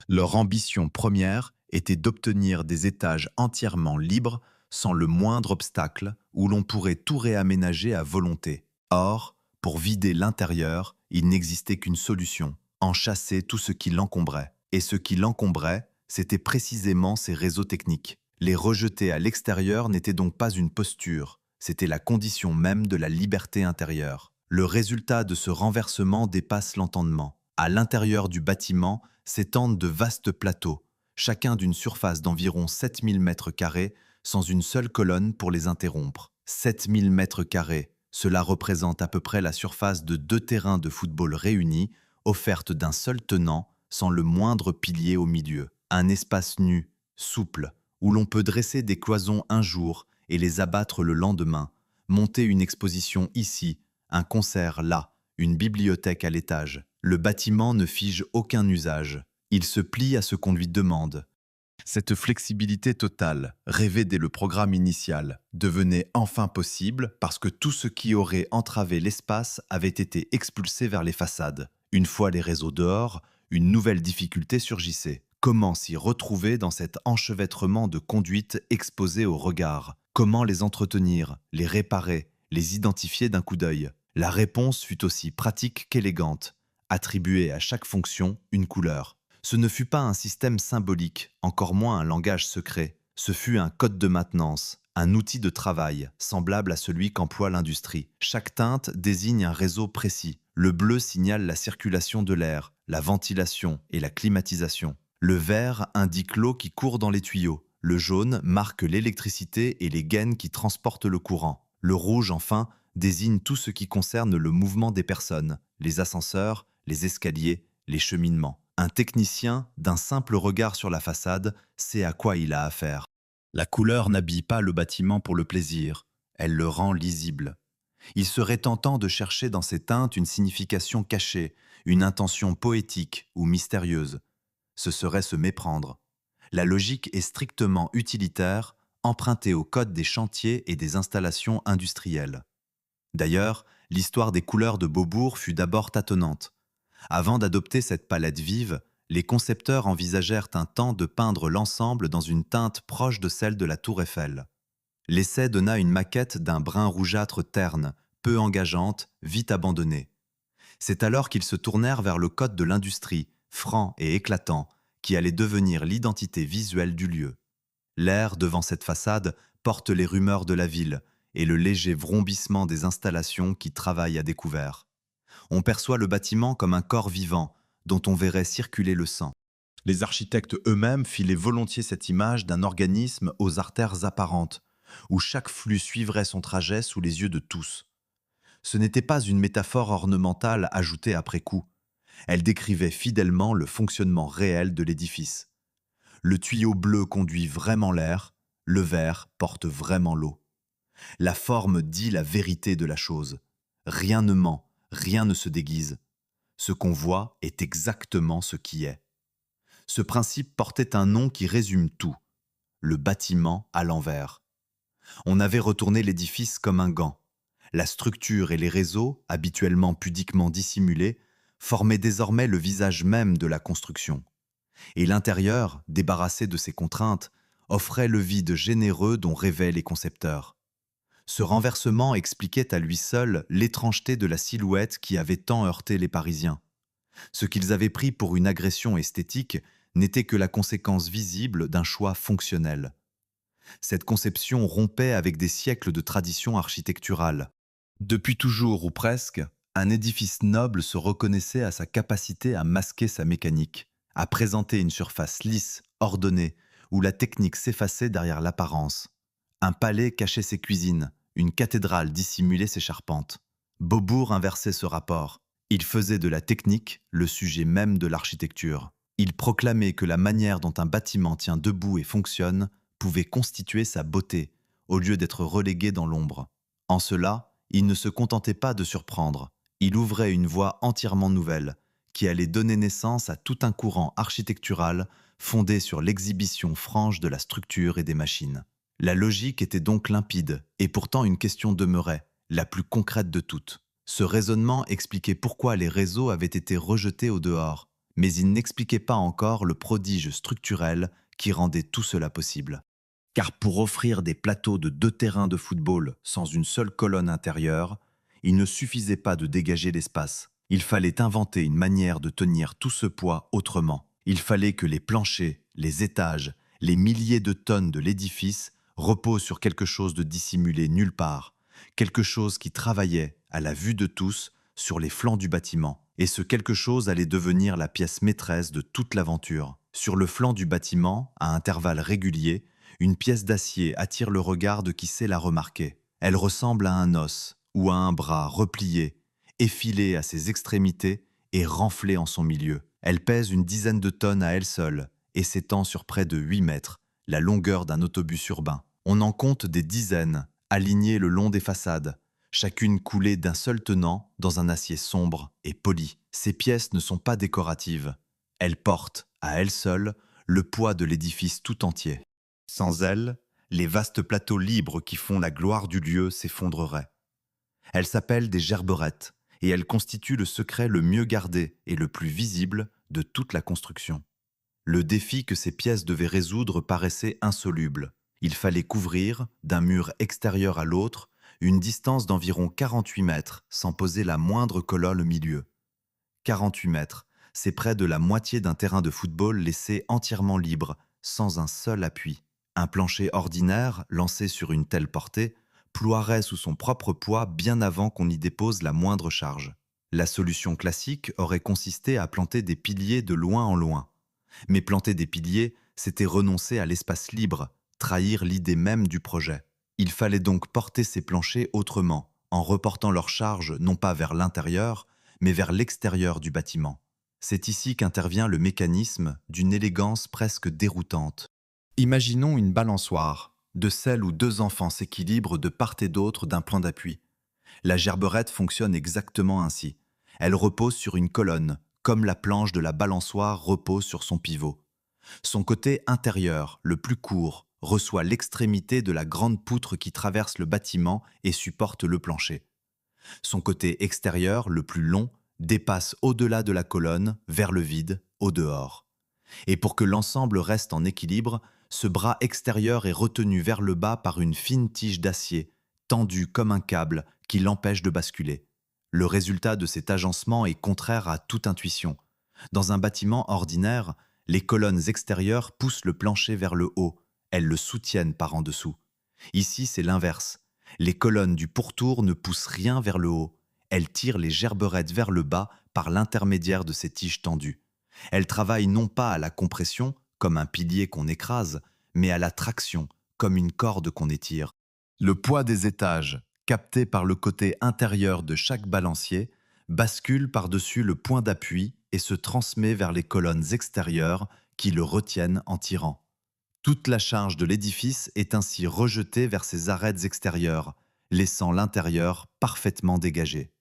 Leur ambition première était d'obtenir des étages entièrement libres, sans le moindre obstacle, où l'on pourrait tout réaménager à volonté. Or, pour vider l'intérieur, il n'existait qu'une solution, en chasser tout ce qui l'encombrait. Et ce qui l'encombrait, c'était précisément ces réseaux techniques. Les rejeter à l'extérieur n'était donc pas une posture, c'était la condition même de la liberté intérieure. Le résultat de ce renversement dépasse l'entendement. À l'intérieur du bâtiment s'étendent de vastes plateaux, chacun d'une surface d'environ 7000 mètres carrés, sans une seule colonne pour les interrompre. 7000 mètres carrés, cela représente à peu près la surface de 2 terrains de football réunis, offertes d'un seul tenant, sans le moindre pilier au milieu. Un espace nu, souple, où l'on peut dresser des cloisons un jour et les abattre le lendemain, monter une exposition ici, un concert là, une bibliothèque à l'étage. Le bâtiment ne fige aucun usage. Il se plie à ce qu'on lui demande. Cette flexibilité totale, rêvée dès le programme initial, devenait enfin possible parce que tout ce qui aurait entravé l'espace avait été expulsé vers les façades. Une fois les réseaux dehors, une nouvelle difficulté surgissait. Comment s'y retrouver dans cet enchevêtrement de conduites exposées au regard? Comment les entretenir, les réparer, les identifier d'un coup d'œil? La réponse fut aussi pratique qu'élégante. Attribuer à chaque fonction une couleur. Ce ne fut pas un système symbolique, encore moins un langage secret. Ce fut un code de maintenance, un outil de travail, semblable à celui qu'emploie l'industrie. Chaque teinte désigne un réseau précis. Le bleu signale la circulation de l'air, la ventilation et la climatisation. Le vert indique l'eau qui court dans les tuyaux. Le jaune marque l'électricité et les gaines qui transportent le courant. Le rouge, enfin, désigne tout ce qui concerne le mouvement des personnes, les ascenseurs, les escaliers, les cheminements. Un technicien, d'un simple regard sur la façade, sait à quoi il a affaire. La couleur n'habille pas le bâtiment pour le plaisir, elle le rend lisible. Il serait tentant de chercher dans ces teintes une signification cachée, une intention poétique ou mystérieuse. Ce serait se méprendre. La logique est strictement utilitaire, empruntée au code des chantiers et des installations industrielles. D'ailleurs, l'histoire des couleurs de Beaubourg fut d'abord tâtonnante. Avant d'adopter cette palette vive, les concepteurs envisagèrent un temps de peindre l'ensemble dans une teinte proche de celle de la Tour Eiffel. L'essai donna une maquette d'un brun rougeâtre terne, peu engageante, vite abandonnée. C'est alors qu'ils se tournèrent vers le code de l'industrie, franc et éclatant, qui allait devenir l'identité visuelle du lieu. L'air devant cette façade porte les rumeurs de la ville et le léger vrombissement des installations qui travaillent à découvert. On perçoit le bâtiment comme un corps vivant dont on verrait circuler le sang. Les architectes eux-mêmes filaient volontiers cette image d'un organisme aux artères apparentes, où chaque flux suivrait son trajet sous les yeux de tous. Ce n'était pas une métaphore ornementale ajoutée après coup. Elle décrivait fidèlement le fonctionnement réel de l'édifice. Le tuyau bleu conduit vraiment l'air, le vert porte vraiment l'eau. La forme dit la vérité de la chose. Rien ne ment, rien ne se déguise. Ce qu'on voit est exactement ce qui est. Ce principe portait un nom qui résume tout, le bâtiment à l'envers. On avait retourné l'édifice comme un gant. La structure et les réseaux, habituellement pudiquement dissimulés, formaient désormais le visage même de la construction. Et l'intérieur, débarrassé de ses contraintes, offrait le vide généreux dont rêvaient les concepteurs. Ce renversement expliquait à lui seul l'étrangeté de la silhouette qui avait tant heurté les Parisiens. Ce qu'ils avaient pris pour une agression esthétique n'était que la conséquence visible d'un choix fonctionnel. Cette conception rompait avec des siècles de tradition architecturale. Depuis toujours ou presque, un édifice noble se reconnaissait à sa capacité à masquer sa mécanique, à présenter une surface lisse, ordonnée, où la technique s'effaçait derrière l'apparence. Un palais cachait ses cuisines, une cathédrale dissimulait ses charpentes. Beaubourg inversait ce rapport. Il faisait de la technique le sujet même de l'architecture. Il proclamait que la manière dont un bâtiment tient debout et fonctionne pouvait constituer sa beauté, au lieu d'être relégué dans l'ombre. En cela, il ne se contentait pas de surprendre. Il ouvrait une voie entièrement nouvelle, qui allait donner naissance à tout un courant architectural fondé sur l'exhibition franche de la structure et des machines. La logique était donc limpide, et pourtant une question demeurait, la plus concrète de toutes. Ce raisonnement expliquait pourquoi les réseaux avaient été rejetés au dehors, mais il n'expliquait pas encore le prodige structurel qui rendait tout cela possible. Car pour offrir des plateaux de 2 terrains de football sans une seule colonne intérieure, il ne suffisait pas de dégager l'espace. Il fallait inventer une manière de tenir tout ce poids autrement. Il fallait que les planchers, les étages, les milliers de tonnes de l'édifice reposent sur quelque chose de dissimulé nulle part, quelque chose qui travaillait, à la vue de tous, sur les flancs du bâtiment. Et ce quelque chose allait devenir la pièce maîtresse de toute l'aventure. Sur le flanc du bâtiment, à intervalles réguliers, une pièce d'acier attire le regard de qui sait la remarquer. Elle ressemble à un os ou à un bras replié, effilé à ses extrémités et renflé en son milieu. Elle pèse une dizaine de tonnes à elle seule et s'étend sur près de 8 mètres, la longueur d'un autobus urbain. On en compte des dizaines, alignées le long des façades, chacune coulée d'un seul tenant dans un acier sombre et poli. Ces pièces ne sont pas décoratives. Elles portent, à elles seules, le poids de l'édifice tout entier. Sans elles, les vastes plateaux libres qui font la gloire du lieu s'effondreraient. Elles s'appellent des gerberettes, et elles constituent le secret le mieux gardé et le plus visible de toute la construction. Le défi que ces pièces devaient résoudre paraissait insoluble. Il fallait couvrir, d'un mur extérieur à l'autre, une distance d'environ 48 mètres sans poser la moindre colonne au milieu. 48 mètres, c'est près de la moitié d'un terrain de football laissé entièrement libre, sans un seul appui. Un plancher ordinaire, lancé sur une telle portée, ploierait sous son propre poids bien avant qu'on y dépose la moindre charge. La solution classique aurait consisté à planter des piliers de loin en loin. Mais planter des piliers, c'était renoncer à l'espace libre, trahir l'idée même du projet. Il fallait donc porter ces planchers autrement, en reportant leur charge non pas vers l'intérieur, mais vers l'extérieur du bâtiment. C'est ici qu'intervient le mécanisme d'une élégance presque déroutante. Imaginons une balançoire, de celle où deux enfants s'équilibrent de part et d'autre d'un plan d'appui. La gerberette fonctionne exactement ainsi. Elle repose sur une colonne, comme la planche de la balançoire repose sur son pivot. Son côté intérieur, le plus court, reçoit l'extrémité de la grande poutre qui traverse le bâtiment et supporte le plancher. Son côté extérieur, le plus long, dépasse au-delà de la colonne, vers le vide, au dehors. Et pour que l'ensemble reste en équilibre, ce bras extérieur est retenu vers le bas par une fine tige d'acier, tendue comme un câble, qui l'empêche de basculer. Le résultat de cet agencement est contraire à toute intuition. Dans un bâtiment ordinaire, les colonnes extérieures poussent le plancher vers le haut, elles le soutiennent par en dessous. Ici, c'est l'inverse. Les colonnes du pourtour ne poussent rien vers le haut, elles tirent les gerberettes vers le bas par l'intermédiaire de ces tiges tendues. Elles travaillent non pas à la compression, comme un pilier qu'on écrase, mais à la traction, comme une corde qu'on étire. Le poids des étages, capté par le côté intérieur de chaque balancier, bascule par-dessus le point d'appui et se transmet vers les colonnes extérieures qui le retiennent en tirant. Toute la charge de l'édifice est ainsi rejetée vers ses arêtes extérieures, laissant l'intérieur parfaitement dégagé.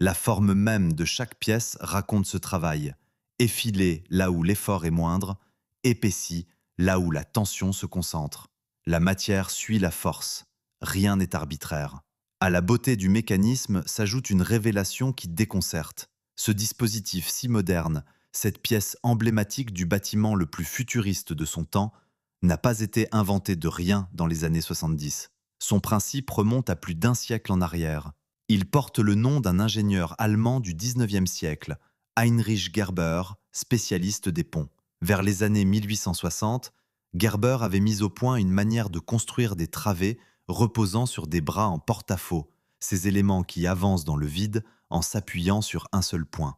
La forme même de chaque pièce raconte ce travail, effilé là où l'effort est moindre, épaissi là où la tension se concentre. La matière suit la force, rien n'est arbitraire. À la beauté du mécanisme s'ajoute une révélation qui déconcerte. Ce dispositif si moderne, cette pièce emblématique du bâtiment le plus futuriste de son temps, n'a pas été inventé de rien dans les années 70. Son principe remonte à plus d'un siècle en arrière. Il porte le nom d'un ingénieur allemand du 19e siècle, Heinrich Gerber, spécialiste des ponts. Vers les années 1860, Gerber avait mis au point une manière de construire des travées reposant sur des bras en porte-à-faux, ces éléments qui avancent dans le vide en s'appuyant sur un seul point.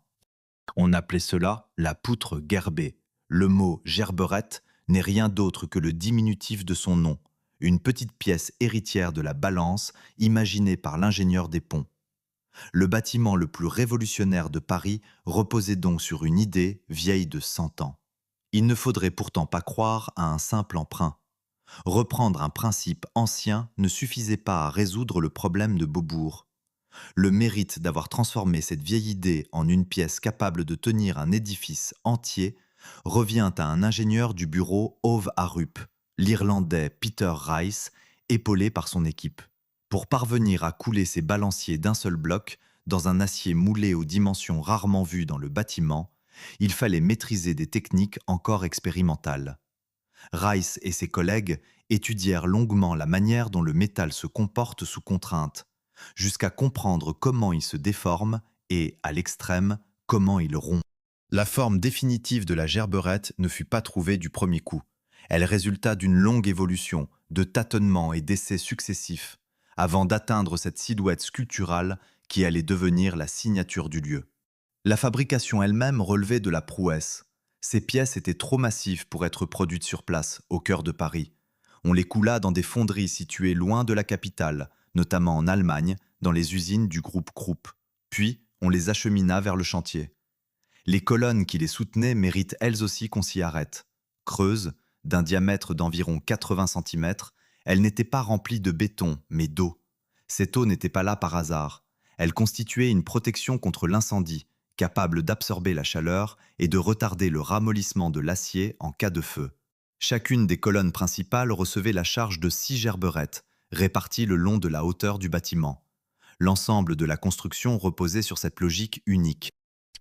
On appelait cela la poutre gerbée. Le mot gerberette n'est rien d'autre que le diminutif de son nom, une petite pièce héritière de la balance imaginée par l'ingénieur des ponts. Le bâtiment le plus révolutionnaire de Paris reposait donc sur une idée vieille de 100 ans. Il ne faudrait pourtant pas croire à un simple emprunt. Reprendre un principe ancien ne suffisait pas à résoudre le problème de Beaubourg. Le mérite d'avoir transformé cette vieille idée en une pièce capable de tenir un édifice entier revient à un ingénieur du bureau Ove Arup, l'Irlandais Peter Rice, épaulé par son équipe. Pour parvenir à couler ces balanciers d'un seul bloc, dans un acier moulé aux dimensions rarement vues dans le bâtiment, il fallait maîtriser des techniques encore expérimentales. Rice et ses collègues étudièrent longuement la manière dont le métal se comporte sous contrainte, jusqu'à comprendre comment il se déforme et, à l'extrême, comment il rompt. La forme définitive de la gerberette ne fut pas trouvée du premier coup. Elle résulta d'une longue évolution, de tâtonnements et d'essais successifs, avant d'atteindre cette silhouette sculpturale qui allait devenir la signature du lieu. La fabrication elle-même relevait de la prouesse. Ces pièces étaient trop massives pour être produites sur place, au cœur de Paris. On les coula dans des fonderies situées loin de la capitale, notamment en Allemagne, dans les usines du groupe Krupp. Puis, on les achemina vers le chantier. Les colonnes qui les soutenaient méritent elles aussi qu'on s'y arrête. Creuses, d'un diamètre d'environ 80 cm, elles n'étaient pas remplies de béton, mais d'eau. Cette eau n'était pas là par hasard. Elle constituait une protection contre l'incendie, capable d'absorber la chaleur et de retarder le ramollissement de l'acier en cas de feu. Chacune des colonnes principales recevait la charge de 6 gerberettes, réparties le long de la hauteur du bâtiment. L'ensemble de la construction reposait sur cette logique unique.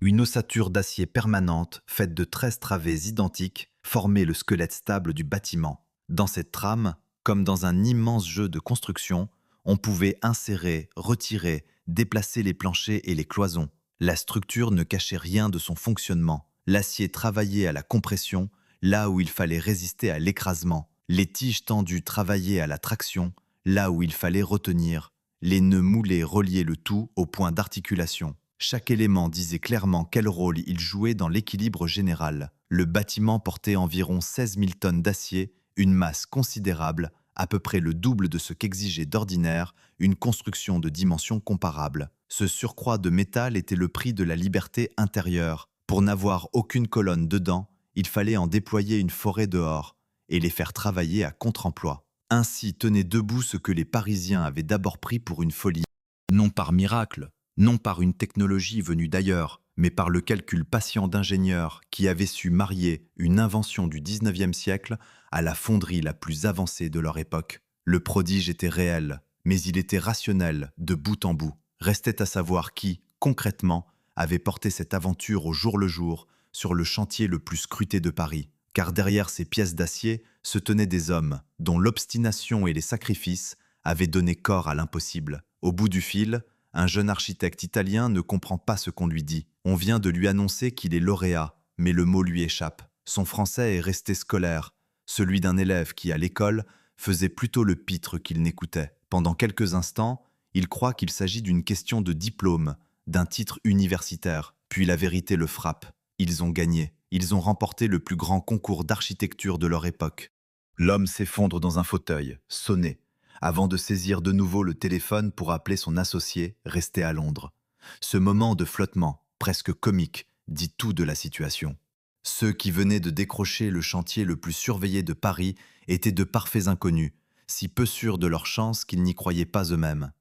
Une ossature d'acier permanente, faite de 13 travées identiques, formait le squelette stable du bâtiment. Dans cette trame, comme dans un immense jeu de construction, on pouvait insérer, retirer, déplacer les planchers et les cloisons. La structure ne cachait rien de son fonctionnement, L'acier travaillait à la compression, là où il fallait résister à l'écrasement. Les tiges tendues travaillaient à la traction, là où il fallait retenir. Les nœuds moulés reliaient le tout au point d'articulation. Chaque élément disait clairement quel rôle il jouait dans l'équilibre général. Le bâtiment portait environ 16 000 tonnes d'acier, une masse considérable, à peu près le double de ce qu'exigeait d'ordinaire une construction de dimensions comparables. Ce surcroît de métal était le prix de la liberté intérieure. Pour n'avoir aucune colonne dedans, il fallait en déployer une forêt dehors et les faire travailler à contre-emploi. Ainsi tenait debout ce que les Parisiens avaient d'abord pris pour une folie. Non par miracle, non par une technologie venue d'ailleurs, mais par le calcul patient d'ingénieurs qui avaient su marier une invention du XIXe siècle à la fonderie la plus avancée de leur époque. Le prodige était réel, mais il était rationnel de bout en bout. Restait à savoir qui, concrètement, avait porté cette aventure au jour le jour sur le chantier le plus scruté de Paris. Car derrière ces pièces d'acier se tenaient des hommes dont l'obstination et les sacrifices avaient donné corps à l'impossible. Au bout du fil, un jeune architecte italien ne comprend pas ce qu'on lui dit. On vient de lui annoncer qu'il est lauréat, mais le mot lui échappe. Son français est resté scolaire, celui d'un élève qui, à l'école, faisait plutôt le pitre qu'il n'écoutait. Pendant quelques instants, il croit qu'il s'agit d'une question de diplôme, d'un titre universitaire. Puis la vérité le frappe. Ils ont gagné. Ils ont remporté le plus grand concours d'architecture de leur époque. L'homme s'effondre dans un fauteuil, sonné, avant de saisir de nouveau le téléphone pour appeler son associé, resté à Londres. Ce moment de flottement, presque comique, dit tout de la situation. Ceux qui venaient de décrocher le chantier le plus surveillé de Paris étaient de parfaits inconnus, si peu sûrs de leur chance qu'ils n'y croyaient pas eux-mêmes.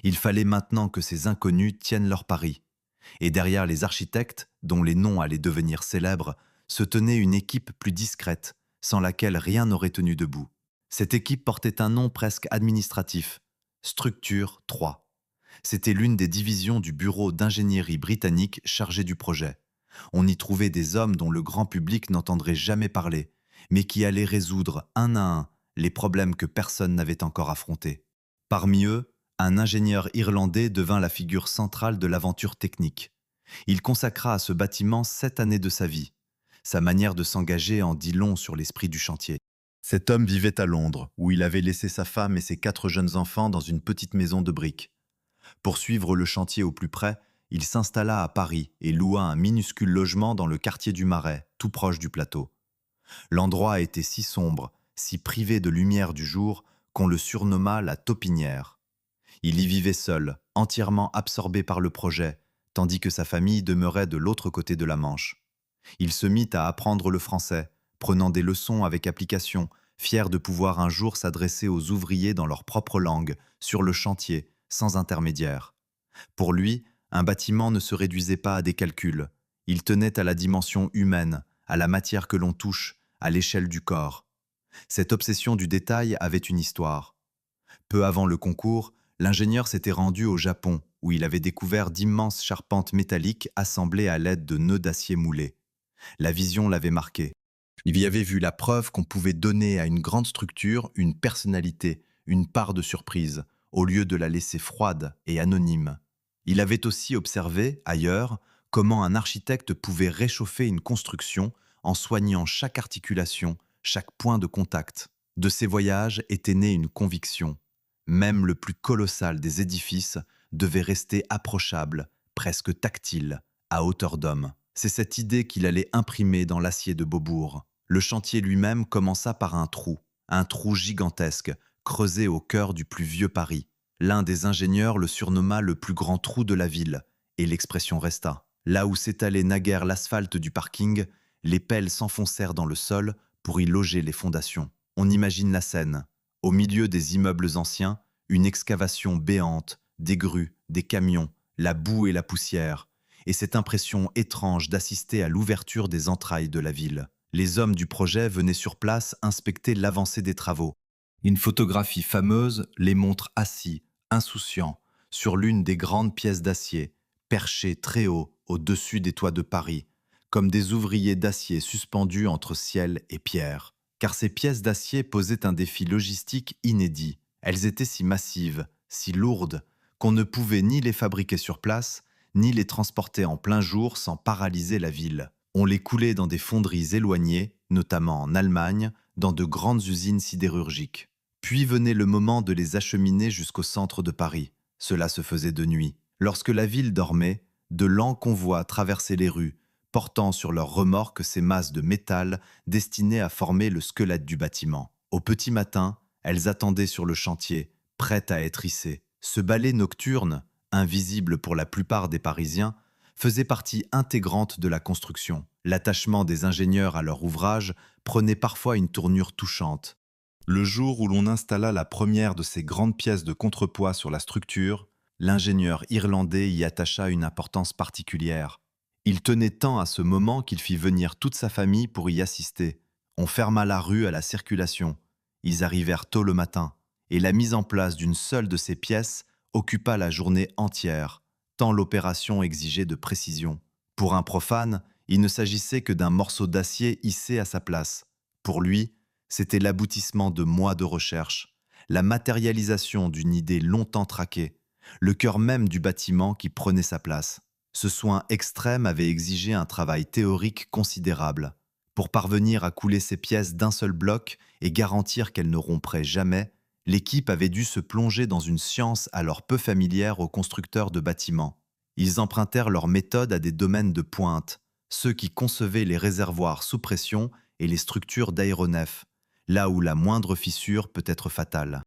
Il fallait maintenant que ces inconnus tiennent leur pari. Et derrière les architectes, dont les noms allaient devenir célèbres, se tenait une équipe plus discrète, sans laquelle rien n'aurait tenu debout. Cette équipe portait un nom presque administratif, Structure 3. C'était l'une des divisions du bureau d'ingénierie britannique chargé du projet. On y trouvait des hommes dont le grand public n'entendrait jamais parler, mais qui allaient résoudre un à un les problèmes que personne n'avait encore affrontés. Parmi eux, un ingénieur irlandais devint la figure centrale de l'aventure technique. Il consacra à ce bâtiment 7 années de sa vie. Sa manière de s'engager en dit long sur l'esprit du chantier. Cet homme vivait à Londres, où il avait laissé sa femme et ses 4 jeunes enfants dans une petite maison de briques. Pour suivre le chantier au plus près, il s'installa à Paris et loua un minuscule logement dans le quartier du Marais, tout proche du plateau. L'endroit était si sombre, si privé de lumière du jour, qu'on le surnomma la Taupinière. Il y vivait seul, entièrement absorbé par le projet, tandis que sa famille demeurait de l'autre côté de la Manche. Il se mit à apprendre le français, prenant des leçons avec application, fier de pouvoir un jour s'adresser aux ouvriers dans leur propre langue, sur le chantier, sans intermédiaire. Pour lui, un bâtiment ne se réduisait pas à des calculs. Il tenait à la dimension humaine, à la matière que l'on touche, à l'échelle du corps. Cette obsession du détail avait une histoire. Peu avant le concours, l'ingénieur s'était rendu au Japon, où il avait découvert d'immenses charpentes métalliques assemblées à l'aide de nœuds d'acier moulés. La vision l'avait marqué. Il y avait vu la preuve qu'on pouvait donner à une grande structure une personnalité, une part de surprise, au lieu de la laisser froide et anonyme. Il avait aussi observé, ailleurs, comment un architecte pouvait réchauffer une construction en soignant chaque articulation, chaque point de contact. De ces voyages était née une conviction. Même le plus colossal des édifices devait rester approchable, presque tactile, à hauteur d'homme. C'est cette idée qu'il allait imprimer dans l'acier de Beaubourg. Le chantier lui-même commença par un trou gigantesque, creusé au cœur du plus vieux Paris. L'un des ingénieurs le surnomma le plus grand trou de la ville, et l'expression resta. Là où s'étalait naguère l'asphalte du parking, les pelles s'enfoncèrent dans le sol pour y loger les fondations. On imagine la scène. Au milieu des immeubles anciens, une excavation béante, des grues, des camions, la boue et la poussière, et cette impression étrange d'assister à l'ouverture des entrailles de la ville. Les hommes du projet venaient sur place inspecter l'avancée des travaux. Une photographie fameuse les montre assis, insouciants, sur l'une des grandes pièces d'acier, perchés très haut au-dessus des toits de Paris, comme des ouvriers d'acier suspendus entre ciel et pierre. Car ces pièces d'acier posaient un défi logistique inédit. Elles étaient si massives, si lourdes, qu'on ne pouvait ni les fabriquer sur place, ni les transporter en plein jour sans paralyser la ville. On les coulait dans des fonderies éloignées, notamment en Allemagne, dans de grandes usines sidérurgiques. Puis venait le moment de les acheminer jusqu'au centre de Paris. Cela se faisait de nuit. Lorsque la ville dormait, de lents convois traversaient les rues, portant sur leurs remorques ces masses de métal destinées à former le squelette du bâtiment. Au petit matin, elles attendaient sur le chantier, prêtes à être hissées. Ce balai nocturne, invisible pour la plupart des Parisiens, faisait partie intégrante de la construction. L'attachement des ingénieurs à leur ouvrage prenait parfois une tournure touchante. Le jour où l'on installa la première de ces grandes pièces de contrepoids sur la structure, l'ingénieur irlandais y attacha une importance particulière. Il tenait tant à ce moment qu'il fit venir toute sa famille pour y assister. On ferma la rue à la circulation. Ils arrivèrent tôt le matin, et la mise en place d'une seule de ces pièces occupa la journée entière, tant l'opération exigeait de précision. Pour un profane, il ne s'agissait que d'un morceau d'acier hissé à sa place. Pour lui, c'était l'aboutissement de mois de recherche, la matérialisation d'une idée longtemps traquée, le cœur même du bâtiment qui prenait sa place. Ce soin extrême avait exigé un travail théorique considérable. Pour parvenir à couler ces pièces d'un seul bloc et garantir qu'elles ne rompraient jamais, l'équipe avait dû se plonger dans une science alors peu familière aux constructeurs de bâtiments. Ils empruntèrent leur méthode à des domaines de pointe, ceux qui concevaient les réservoirs sous pression et les structures d'aéronefs, là où la moindre fissure peut être fatale.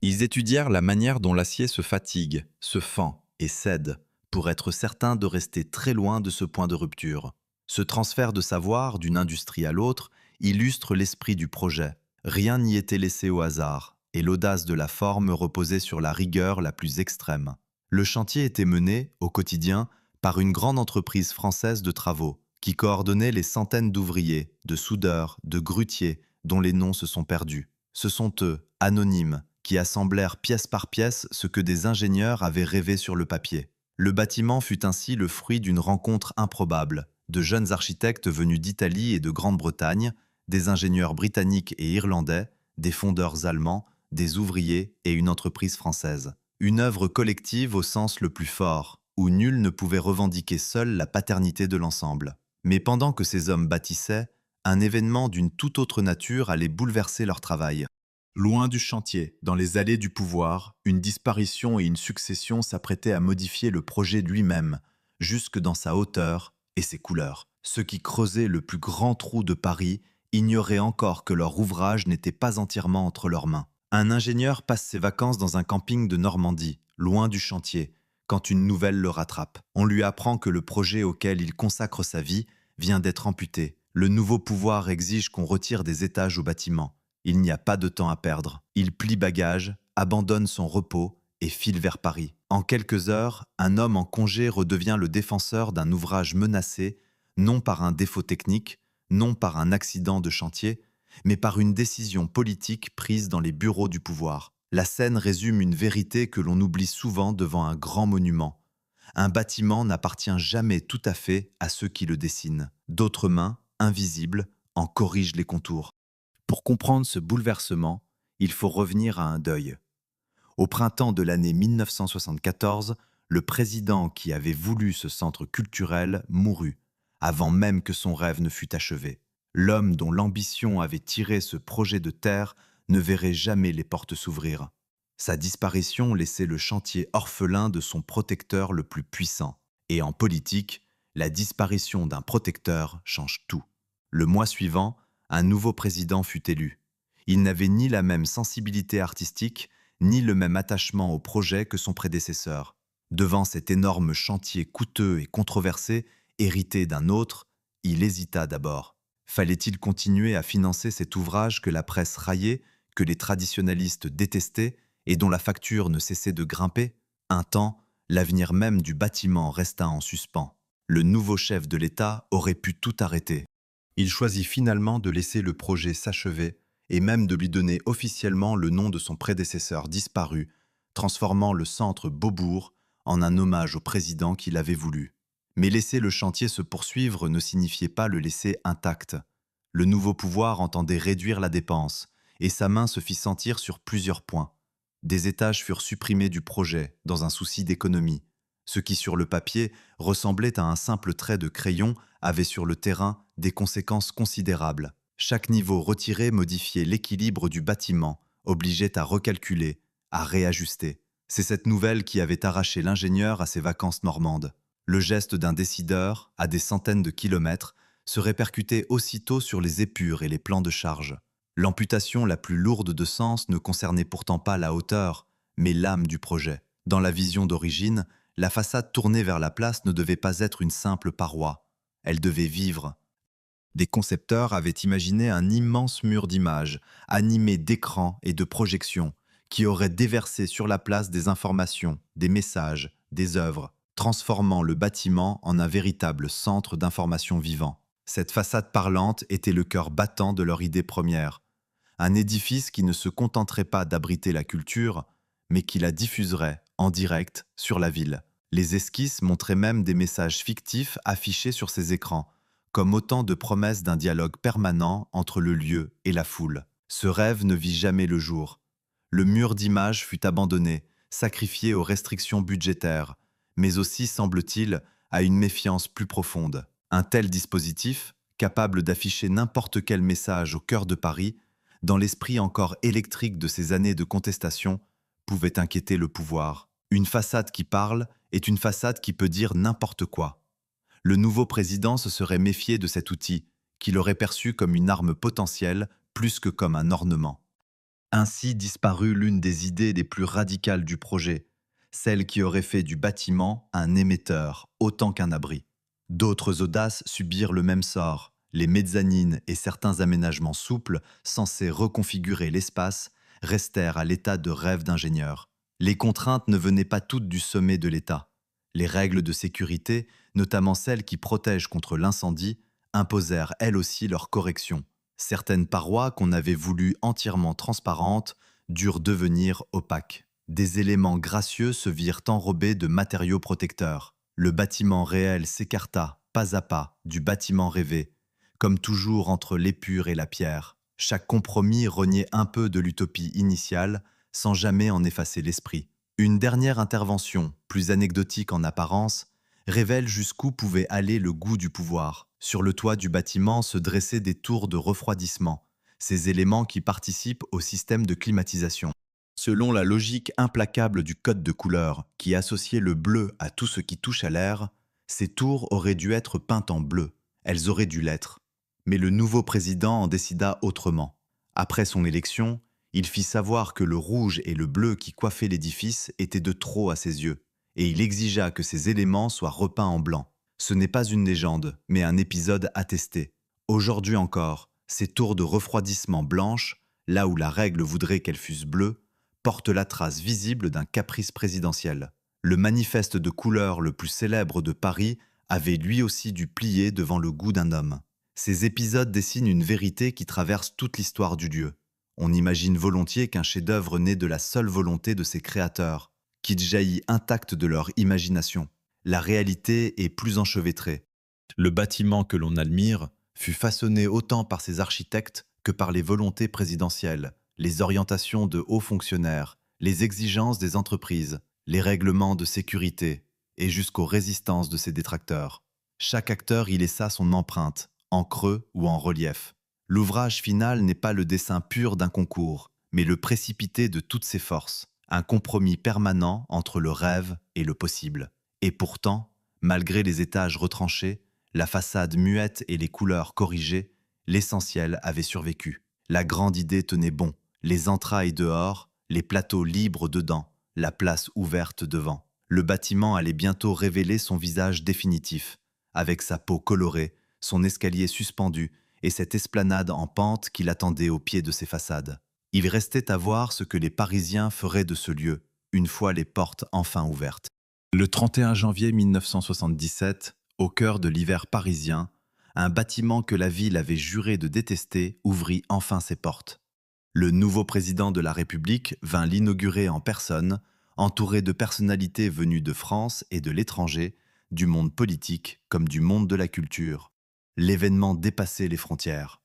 Ils étudièrent la manière dont l'acier se fatigue, se fend et cède, pour être certains de rester très loin de ce point de rupture. Ce transfert de savoir d'une industrie à l'autre illustre l'esprit du projet. Rien n'y était laissé au hasard, et l'audace de la forme reposait sur la rigueur la plus extrême. Le chantier était mené, au quotidien, par une grande entreprise française de travaux, qui coordonnait les centaines d'ouvriers, de soudeurs, de grutiers, dont les noms se sont perdus. Ce sont eux, anonymes, qui assemblèrent pièce par pièce ce que des ingénieurs avaient rêvé sur le papier. Le bâtiment fut ainsi le fruit d'une rencontre improbable, de jeunes architectes venus d'Italie et de Grande-Bretagne, des ingénieurs britanniques et irlandais, des fondeurs allemands, des ouvriers et une entreprise française. Une œuvre collective au sens le plus fort, où nul ne pouvait revendiquer seul la paternité de l'ensemble. Mais pendant que ces hommes bâtissaient, un événement d'une toute autre nature allait bouleverser leur travail. Loin du chantier, dans les allées du pouvoir, une disparition et une succession s'apprêtaient à modifier le projet lui-même, jusque dans sa hauteur et ses couleurs. Ceux qui creusaient le plus grand trou de Paris ignoraient encore que leur ouvrage n'était pas entièrement entre leurs mains. Un ingénieur passe ses vacances dans un camping de Normandie, loin du chantier, quand une nouvelle le rattrape. On lui apprend que le projet auquel il consacre sa vie vient d'être amputé. Le nouveau pouvoir exige qu'on retire des étages au bâtiment. Il n'y a pas de temps à perdre. Il plie bagages, abandonne son repos et file vers Paris. En quelques heures, un homme en congé redevient le défenseur d'un ouvrage menacé, non par un défaut technique, non par un accident de chantier, mais par une décision politique prise dans les bureaux du pouvoir. La scène résume une vérité que l'on oublie souvent devant un grand monument. Un bâtiment n'appartient jamais tout à fait à ceux qui le dessinent. D'autres mains, invisibles, en corrigent les contours. Pour comprendre ce bouleversement, il faut revenir à un deuil. Au printemps de l'année 1974, le président qui avait voulu ce centre culturel mourut, avant même que son rêve ne fût achevé. L'homme dont l'ambition avait tiré ce projet de terre ne verrait jamais les portes s'ouvrir. Sa disparition laissait le chantier orphelin de son protecteur le plus puissant. Et en politique, la disparition d'un protecteur change tout. Le mois suivant, un nouveau président fut élu. Il n'avait ni la même sensibilité artistique, ni le même attachement au projet que son prédécesseur. Devant cet énorme chantier coûteux et controversé, hérité d'un autre, il hésita d'abord. Fallait-il continuer à financer cet ouvrage que la presse raillait, que les traditionalistes détestaient et dont la facture ne cessait de grimper? Un temps, l'avenir même du bâtiment resta en suspens. Le nouveau chef de l'État aurait pu tout arrêter. Il choisit finalement de laisser le projet s'achever et même de lui donner officiellement le nom de son prédécesseur disparu, transformant le centre Beaubourg en un hommage au président qui l'avait voulu. Mais laisser le chantier se poursuivre ne signifiait pas le laisser intact. Le nouveau pouvoir entendait réduire la dépense, et sa main se fit sentir sur plusieurs points. Des étages furent supprimés du projet, dans un souci d'économie. Ce qui sur le papier ressemblait à un simple trait de crayon avait sur le terrain des conséquences considérables. Chaque niveau retiré modifiait l'équilibre du bâtiment, obligeait à recalculer, à réajuster. C'est cette nouvelle qui avait arraché l'ingénieur à ses vacances normandes. Le geste d'un décideur, à des centaines de kilomètres, se répercutait aussitôt sur les épures et les plans de charge. L'amputation la plus lourde de sens ne concernait pourtant pas la hauteur, mais l'âme du projet. Dans la vision d'origine, la façade tournée vers la place ne devait pas être une simple paroi. Elle devait vivre. Des concepteurs avaient imaginé un immense mur d'images, animé d'écrans et de projections, qui aurait déversé sur la place des informations, des messages, des œuvres, transformant le bâtiment en un véritable centre d'information vivant. Cette façade parlante était le cœur battant de leur idée première. Un édifice qui ne se contenterait pas d'abriter la culture, mais qui la diffuserait en direct sur la ville. Les esquisses montraient même des messages fictifs affichés sur ces écrans, comme autant de promesses d'un dialogue permanent entre le lieu et la foule. Ce rêve ne vit jamais le jour. Le mur d'images fut abandonné, sacrifié aux restrictions budgétaires, mais aussi, semble-t-il, à une méfiance plus profonde. Un tel dispositif, capable d'afficher n'importe quel message au cœur de Paris, dans l'esprit encore électrique de ces années de contestation, pouvait inquiéter le pouvoir. Une façade qui parle est une façade qui peut dire n'importe quoi. Le nouveau président se serait méfié de cet outil, qu'il aurait perçu comme une arme potentielle plus que comme un ornement. Ainsi disparut l'une des idées les plus radicales du projet, celle qui aurait fait du bâtiment un émetteur autant qu'un abri. D'autres audaces subirent le même sort. Les mezzanines et certains aménagements souples, censés reconfigurer l'espace, restèrent à l'état de rêve d'ingénieur. Les contraintes ne venaient pas toutes du sommet de l'État. Les règles de sécurité, notamment celles qui protègent contre l'incendie, imposèrent elles aussi leurs corrections. Certaines parois qu'on avait voulues entièrement transparentes durent devenir opaques. Des éléments gracieux se virent enrobés de matériaux protecteurs. Le bâtiment réel s'écarta, pas à pas, du bâtiment rêvé, comme toujours entre l'épure et la pierre. Chaque compromis reniait un peu de l'utopie initiale, sans jamais en effacer l'esprit. Une dernière intervention, plus anecdotique en apparence, révèle jusqu'où pouvait aller le goût du pouvoir. Sur le toit du bâtiment se dressaient des tours de refroidissement, ces éléments qui participent au système de climatisation. Selon la logique implacable du code de couleur, qui associait le bleu à tout ce qui touche à l'air, ces tours auraient dû être peintes en bleu. Elles auraient dû l'être. Mais le nouveau président en décida autrement. Après son élection, il fit savoir que le rouge et le bleu qui coiffaient l'édifice étaient de trop à ses yeux, et il exigea que ces éléments soient repeints en blanc. Ce n'est pas une légende, mais un épisode attesté. Aujourd'hui encore, ces tours de refroidissement blanches, là où la règle voudrait qu'elles fussent bleues, portent la trace visible d'un caprice présidentiel. Le manifeste de couleur le plus célèbre de Paris avait lui aussi dû plier devant le goût d'un homme. Ces épisodes dessinent une vérité qui traverse toute l'histoire du lieu. On imagine volontiers qu'un chef-d'œuvre naît de la seule volonté de ses créateurs, qu'il jaillit intact de leur imagination. La réalité est plus enchevêtrée. Le bâtiment que l'on admire fut façonné autant par ses architectes que par les volontés présidentielles, les orientations de hauts fonctionnaires, les exigences des entreprises, les règlements de sécurité et jusqu'aux résistances de ses détracteurs. Chaque acteur y laissa son empreinte, en creux ou en relief. L'ouvrage final n'est pas le dessin pur d'un concours, mais le précipité de toutes ses forces, un compromis permanent entre le rêve et le possible. Et pourtant, malgré les étages retranchés, la façade muette et les couleurs corrigées, l'essentiel avait survécu. La grande idée tenait bon, les entrailles dehors, les plateaux libres dedans, la place ouverte devant. Le bâtiment allait bientôt révéler son visage définitif, avec sa peau colorée, son escalier suspendu et cette esplanade en pente qui l'attendait au pied de ses façades. Il restait à voir ce que les Parisiens feraient de ce lieu, une fois les portes enfin ouvertes. Le 31 janvier 1977, au cœur de l'hiver parisien, un bâtiment que la ville avait juré de détester ouvrit enfin ses portes. Le nouveau président de la République vint l'inaugurer en personne, entouré de personnalités venues de France et de l'étranger, du monde politique comme du monde de la culture. L'événement dépassait les frontières.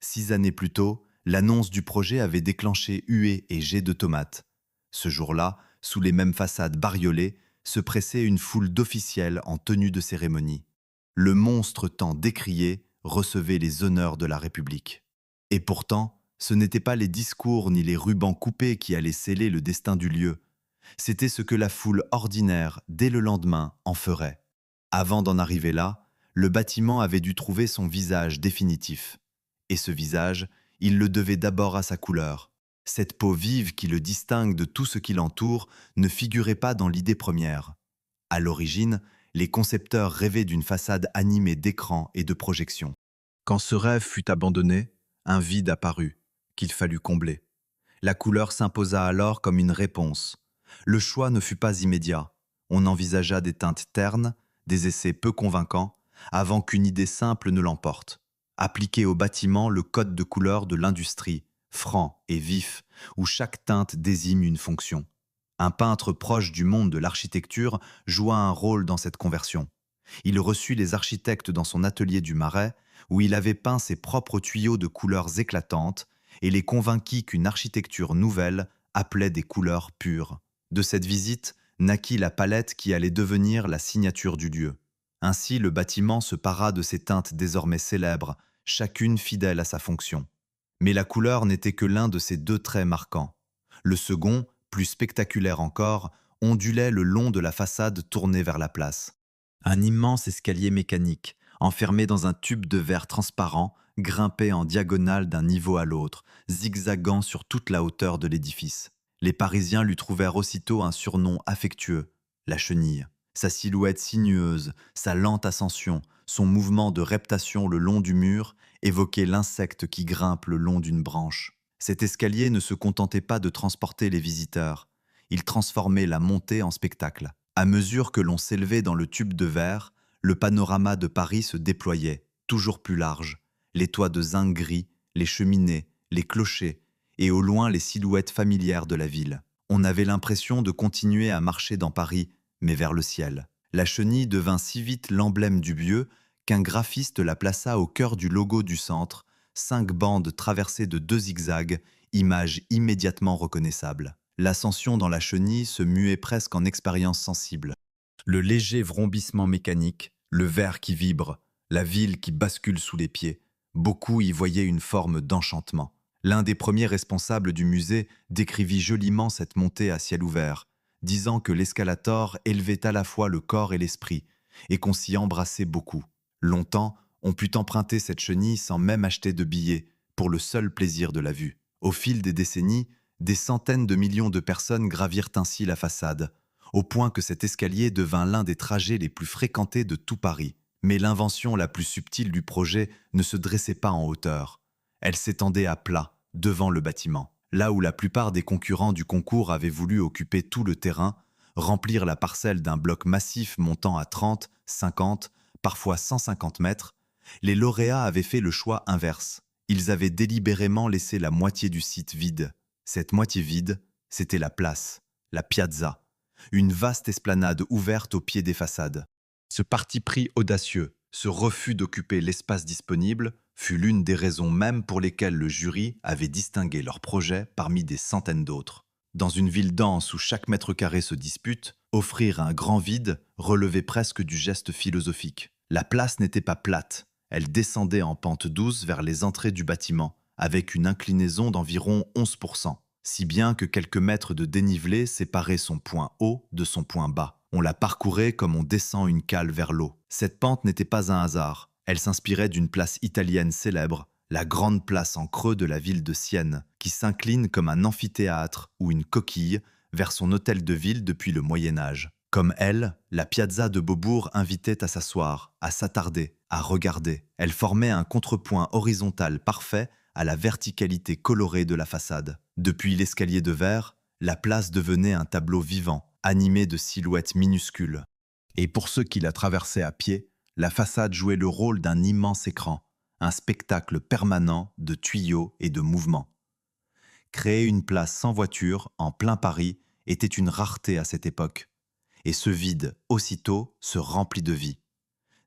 6 années plus tôt, l'annonce du projet avait déclenché huées et jets de tomates. Ce jour-là, sous les mêmes façades bariolées, se pressait une foule d'officiels en tenue de cérémonie. le monstre tant décrié recevait les honneurs de la République. Et pourtant, ce n'étaient pas les discours ni les rubans coupés qui allaient sceller le destin du lieu. C'était ce que la foule ordinaire, dès le lendemain, en ferait. Avant d'en arriver là, le bâtiment avait dû trouver son visage définitif. Et ce visage, il le devait d'abord à sa couleur. Cette peau vive qui le distingue de tout ce qui l'entoure ne figurait pas dans l'idée première. À l'origine, les concepteurs rêvaient d'une façade animée d'écrans et de projections. Quand ce rêve fut abandonné, un vide apparut, qu'il fallut combler. La couleur s'imposa alors comme une réponse. Le choix ne fut pas immédiat. On envisagea des teintes ternes, des essais peu convaincants, avant qu'une idée simple ne l'emporte. Appliquer au bâtiment le code de couleur de l'industrie, franc et vif, où chaque teinte désigne une fonction. Un peintre proche du monde de l'architecture joua un rôle dans cette conversion. Il reçut les architectes dans son atelier du Marais, où il avait peint ses propres tuyaux de couleurs éclatantes et les convainquit qu'une architecture nouvelle appelait des couleurs pures. De cette visite naquit la palette qui allait devenir la signature du lieu. Ainsi, le bâtiment se para de ces teintes désormais célèbres, chacune fidèle à sa fonction. Mais la couleur n'était que l'un de ces deux traits marquants. Le second, plus spectaculaire encore, ondulait le long de la façade tournée vers la place. Un immense escalier mécanique, enfermé dans un tube de verre transparent, grimpait en diagonale d'un niveau à l'autre, zigzagant sur toute la hauteur de l'édifice. Les Parisiens lui trouvèrent aussitôt un surnom affectueux, la chenille. Sa silhouette sinueuse, sa lente ascension, son mouvement de reptation le long du mur évoquaient l'insecte qui grimpe le long d'une branche. Cet escalier ne se contentait pas de transporter les visiteurs, il transformait la montée en spectacle. À mesure que l'on s'élevait dans le tube de verre, le panorama de Paris se déployait, toujours plus large. Les toits de zinc gris, les cheminées, les clochers, et au loin les silhouettes familières de la ville. On avait l'impression de continuer à marcher dans Paris, mais vers le ciel. La chenille devint si vite l'emblème du lieu qu'un graphiste la plaça au cœur du logo du centre, 5 bandes traversées de 2 zigzags, image immédiatement reconnaissable. L'ascension dans la chenille se muait presque en expérience sensible. Le léger vrombissement mécanique, le verre qui vibre, la ville qui bascule sous les pieds, beaucoup y voyaient une forme d'enchantement. L'un des premiers responsables du musée décrivit joliment cette montée à ciel ouvert, disant que l'escalator élevait à la fois le corps et l'esprit, et qu'on s'y embrassait beaucoup. Longtemps, on put emprunter cette chenille sans même acheter de billets, pour le seul plaisir de la vue. Au fil des décennies, des centaines de millions de personnes gravirent ainsi la façade, au point que cet escalier devint l'un des trajets les plus fréquentés de tout Paris. Mais l'invention la plus subtile du projet ne se dressait pas en hauteur. Elle s'étendait à plat, devant le bâtiment. Là où la plupart des concurrents du concours avaient voulu occuper tout le terrain, remplir la parcelle d'un bloc massif montant à 30, 50, parfois 150 mètres, les lauréats avaient fait le choix inverse. Ils avaient délibérément laissé la moitié du site vide. Cette moitié vide, c'était la place, la piazza, une vaste esplanade ouverte au pied des façades. Ce parti pris audacieux, ce refus d'occuper l'espace disponible, fut l'une des raisons même pour lesquelles le jury avait distingué leur projet parmi des centaines d'autres. Dans une ville dense où chaque mètre carré se dispute, offrir un grand vide relevait presque du geste philosophique. La place n'était pas plate, elle descendait en pente douce vers les entrées du bâtiment, avec une inclinaison d'environ 11%, si bien que quelques mètres de dénivelé séparaient son point haut de son point bas. On la parcourait comme on descend une cale vers l'eau. Cette pente n'était pas un hasard. Elle s'inspirait d'une place italienne célèbre, la grande place en creux de la ville de Sienne, qui s'incline comme un amphithéâtre ou une coquille vers son hôtel de ville depuis le Moyen-Âge. Comme elle, la piazza de Beaubourg invitait à s'asseoir, à s'attarder, à regarder. Elle formait un contrepoint horizontal parfait à la verticalité colorée de la façade. Depuis l'escalier de verre, la place devenait un tableau vivant, animé de silhouettes minuscules. Et pour ceux qui la traversaient à pied, la façade jouait le rôle d'un immense écran, un spectacle permanent de tuyaux et de mouvements. Créer une place sans voiture, en plein Paris, était une rareté à cette époque. Et ce vide, aussitôt, se remplit de vie.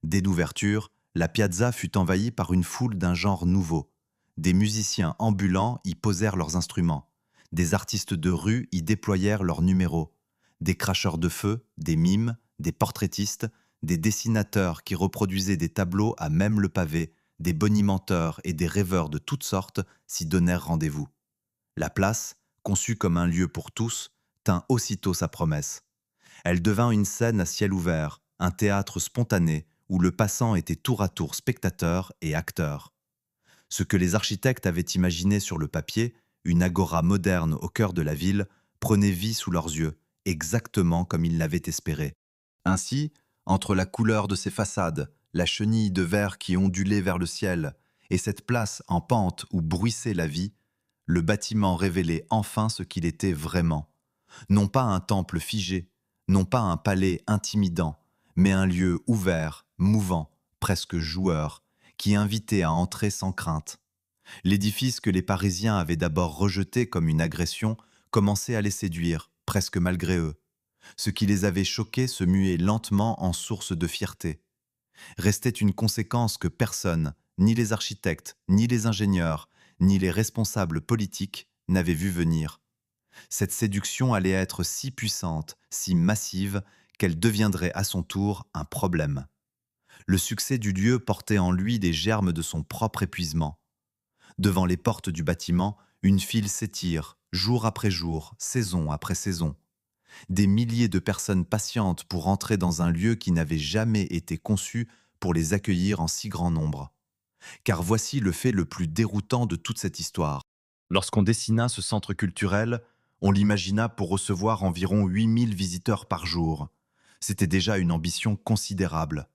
Dès l'ouverture, la piazza fut envahie par une foule d'un genre nouveau. Des musiciens ambulants y posèrent leurs instruments. Des artistes de rue y déployèrent leurs numéros. Des cracheurs de feu, des mimes, des portraitistes, des dessinateurs qui reproduisaient des tableaux à même le pavé, des bonimenteurs et des rêveurs de toutes sortes s'y donnèrent rendez-vous. La place, conçue comme un lieu pour tous, tint aussitôt sa promesse. Elle devint une scène à ciel ouvert, un théâtre spontané où le passant était tour à tour spectateur et acteur. Ce que les architectes avaient imaginé sur le papier, une agora moderne au cœur de la ville, prenait vie sous leurs yeux, exactement comme ils l'avaient espéré. Ainsi, entre la couleur de ses façades, la chenille de verre qui ondulait vers le ciel, et cette place en pente où bruissait la vie, le bâtiment révélait enfin ce qu'il était vraiment. Non pas un temple figé, non pas un palais intimidant, mais un lieu ouvert, mouvant, presque joueur, qui invitait à entrer sans crainte. L'édifice que les Parisiens avaient d'abord rejeté comme une agression commençait à les séduire, presque malgré eux. Ce qui les avait choqués se muait lentement en source de fierté. Restait une conséquence que personne, ni les architectes, ni les ingénieurs, ni les responsables politiques, n'avaient vu venir. Cette séduction allait être si puissante, si massive, qu'elle deviendrait à son tour un problème. Le succès du lieu portait en lui des germes de son propre épuisement. Devant les portes du bâtiment, une file s'étire, jour après jour, saison après saison. Des milliers de personnes patientes pour entrer dans un lieu qui n'avait jamais été conçu pour les accueillir en si grand nombre. Car voici le fait le plus déroutant de toute cette histoire. Lorsqu'on dessina ce centre culturel, on l'imagina pour recevoir environ 8000 visiteurs par jour. C'était déjà une ambition considérable.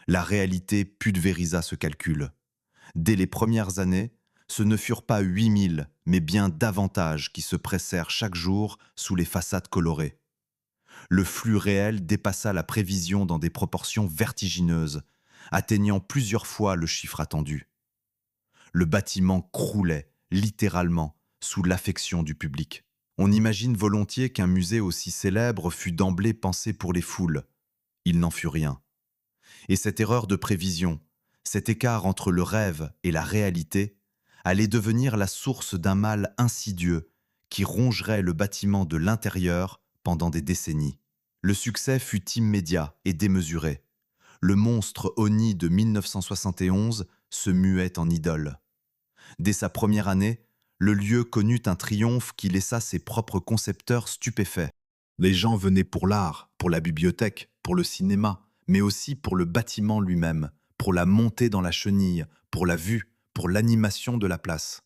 La réalité pulvérisa ce calcul. Dès les premières années, ce ne furent pas 8000, mais bien davantage qui se pressèrent chaque jour sous les façades colorées. Le flux réel dépassa la prévision dans des proportions vertigineuses, atteignant plusieurs fois le chiffre attendu. Le bâtiment croulait, littéralement, sous l'affection du public. On imagine volontiers qu'un musée aussi célèbre fût d'emblée pensé pour les foules. Il n'en fut rien. Et cette erreur de prévision, cet écart entre le rêve et la réalité, allait devenir la source d'un mal insidieux qui rongerait le bâtiment de l'intérieur pendant des décennies. Le succès fut immédiat et démesuré. Le monstre honni de 1971 se muait en idole. Dès sa première année, le lieu connut un triomphe qui laissa ses propres concepteurs stupéfaits. Les gens venaient pour l'art, pour la bibliothèque, pour le cinéma, mais aussi pour le bâtiment lui-même, pour la montée dans la chenille, pour la vue, pour l'animation de la place.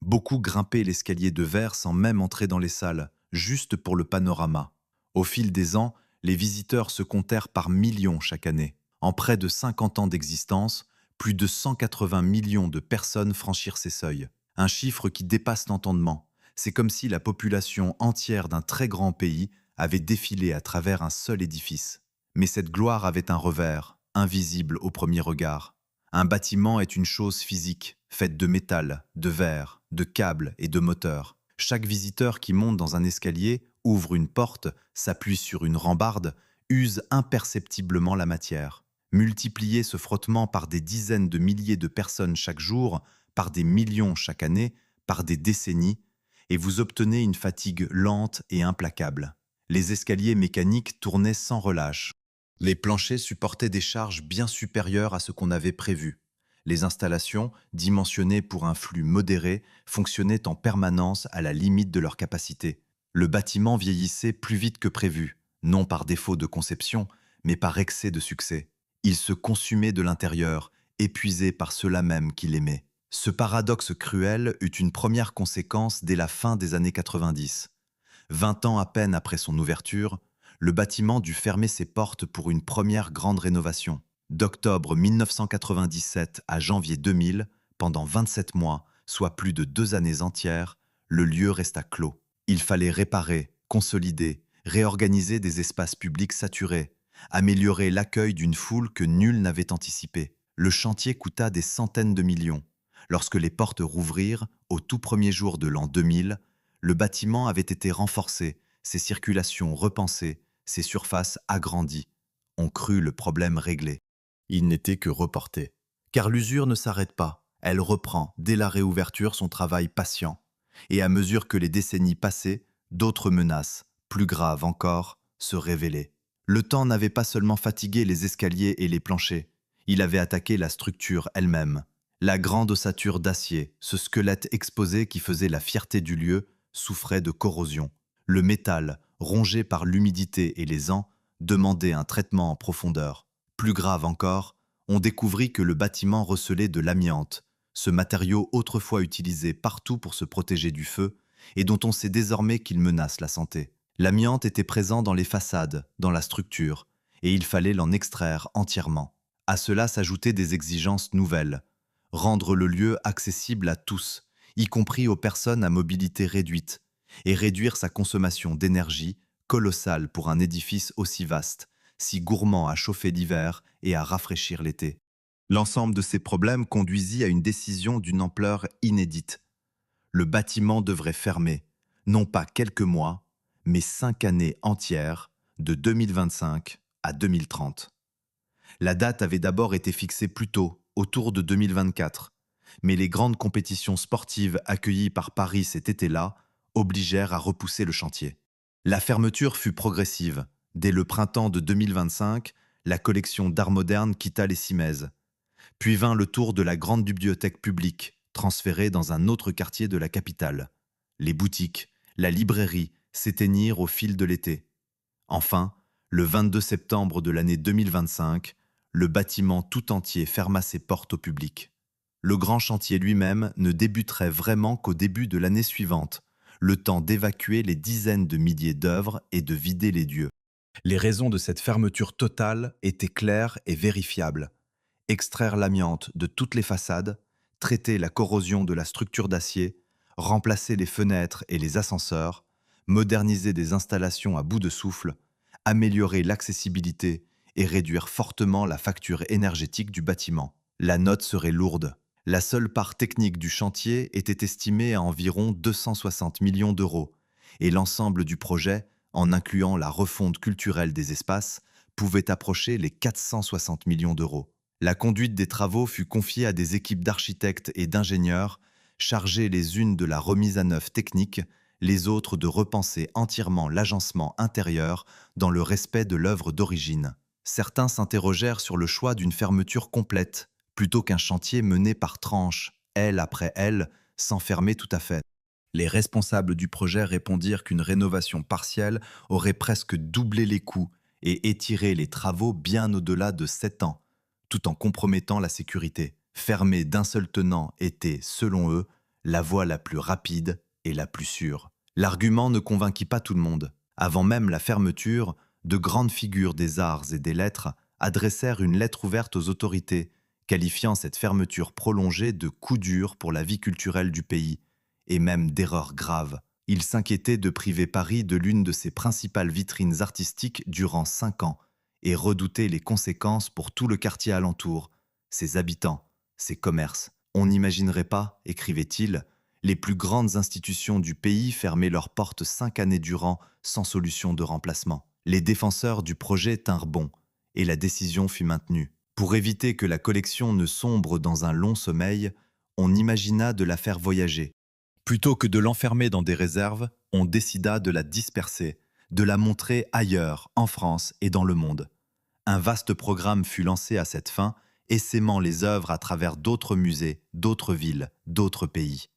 Beaucoup grimpaient l'escalier de verre sans même entrer dans les salles, juste pour le panorama. Au fil des ans, les visiteurs se comptèrent par millions chaque année. En près de 50 ans d'existence, plus de 180 millions de personnes franchirent ces seuils. Un chiffre qui dépasse l'entendement. C'est comme si la population entière d'un très grand pays avait défilé à travers un seul édifice. Mais cette gloire avait un revers, invisible au premier regard. Un bâtiment est une chose physique, faite de métal, de verre, de câbles et de moteurs. Chaque visiteur qui monte dans un escalier, ouvre une porte, s'appuie sur une rambarde, use imperceptiblement la matière. Multipliez ce frottement par des dizaines de milliers de personnes chaque jour, par des millions chaque année, par des décennies, et vous obtenez une fatigue lente et implacable. Les escaliers mécaniques tournaient sans relâche. Les planchers supportaient des charges bien supérieures à ce qu'on avait prévu. Les installations, dimensionnées pour un flux modéré, fonctionnaient en permanence à la limite de leur capacité. Le bâtiment vieillissait plus vite que prévu, non par défaut de conception, mais par excès de succès. Il se consumait de l'intérieur, épuisé par ceux-là même qui l'aimaient. Ce paradoxe cruel eut une première conséquence dès la fin des années 90. 20 ans à peine après son ouverture, le bâtiment dut fermer ses portes pour une première grande rénovation. D'octobre 1997 à janvier 2000, pendant 27 mois, soit plus de 2 années entières, le lieu resta clos. Il fallait réparer, consolider, réorganiser des espaces publics saturés, améliorer l'accueil d'une foule que nul n'avait anticipée. Le chantier coûta des centaines de millions. Lorsque les portes rouvrirent, au tout premier jour de l'an 2000, le bâtiment avait été renforcé, ses circulations repensées, ses surfaces agrandies. On crut le problème réglé. Il n'était que reporté. Car l'usure ne s'arrête pas, elle reprend, dès la réouverture, son travail patient. Et à mesure que les décennies passaient, d'autres menaces, plus graves encore, se révélaient. Le temps n'avait pas seulement fatigué les escaliers et les planchers, il avait attaqué la structure elle-même. La grande ossature d'acier, ce squelette exposé qui faisait la fierté du lieu, souffrait de corrosion. Le métal, rongé par l'humidité et les ans, demandait un traitement en profondeur. Plus grave encore, on découvrit que le bâtiment recelait de l'amiante, ce matériau autrefois utilisé partout pour se protéger du feu et dont on sait désormais qu'il menace la santé. L'amiante était présent dans les façades, dans la structure, et il fallait l'en extraire entièrement. À cela s'ajoutaient des exigences nouvelles. Rendre le lieu accessible à tous, y compris aux personnes à mobilité réduite, et réduire sa consommation d'énergie, colossale pour un édifice aussi vaste, si gourmand à chauffer l'hiver et à rafraîchir l'été. L'ensemble de ces problèmes conduisit à une décision d'une ampleur inédite. Le bâtiment devrait fermer, non pas quelques mois, mais 5 années entières, de 2025 à 2030. La date avait d'abord été fixée plus tôt, autour de 2024, mais les grandes compétitions sportives accueillies par Paris cet été-là obligèrent à repousser le chantier. La fermeture fut progressive. Dès le printemps de 2025, la collection d'art moderne quitta les Cimaises. Puis vint le tour de la grande bibliothèque publique, transférée dans un autre quartier de la capitale. Les boutiques, la librairie s'éteignirent au fil de l'été. Enfin, le 22 septembre de l'année 2025, le bâtiment tout entier ferma ses portes au public. Le grand chantier lui-même ne débuterait vraiment qu'au début de l'année suivante, le temps d'évacuer les dizaines de milliers d'œuvres et de vider les lieux. Les raisons de cette fermeture totale étaient claires et vérifiables. Extraire l'amiante de toutes les façades, traiter la corrosion de la structure d'acier, remplacer les fenêtres et les ascenseurs, moderniser des installations à bout de souffle, améliorer l'accessibilité et réduire fortement la facture énergétique du bâtiment. La note serait lourde. La seule part technique du chantier était estimée à environ 260 millions d'euros, et l'ensemble du projet, en incluant la refonte culturelle des espaces, pouvait approcher les 460 millions d'euros. La conduite des travaux fut confiée à des équipes d'architectes et d'ingénieurs, chargées les unes de la remise à neuf technique, les autres de repenser entièrement l'agencement intérieur dans le respect de l'œuvre d'origine. Certains s'interrogèrent sur le choix d'une fermeture complète, plutôt qu'un chantier mené par tranches, aile après aile, sans fermer tout à fait. Les responsables du projet répondirent qu'une rénovation partielle aurait presque doublé les coûts et étiré les travaux bien au-delà de 7 ans, tout en compromettant la sécurité. Fermer d'un seul tenant était, selon eux, la voie la plus rapide et la plus sûre. L'argument ne convainquit pas tout le monde. Avant même la fermeture, de grandes figures des arts et des lettres adressèrent une lettre ouverte aux autorités, qualifiant cette fermeture prolongée de coup dur pour la vie culturelle du pays, et même d'erreur grave. Ils s'inquiétaient de priver Paris de l'une de ses principales vitrines artistiques durant 5 ans, et redoutaient les conséquences pour tout le quartier alentour, ses habitants, ses commerces. On n'imaginerait pas, écrivait-il, les plus grandes institutions du pays fermer leurs portes 5 années durant sans solution de remplacement. Les défenseurs du projet tinrent bon, et la décision fut maintenue. Pour éviter que la collection ne sombre dans un long sommeil, on imagina de la faire voyager. Plutôt que de l'enfermer dans des réserves, on décida de la disperser, de la montrer ailleurs, en France et dans le monde. Un vaste programme fut lancé à cette fin, essaimant les œuvres à travers d'autres musées, d'autres villes, d'autres pays.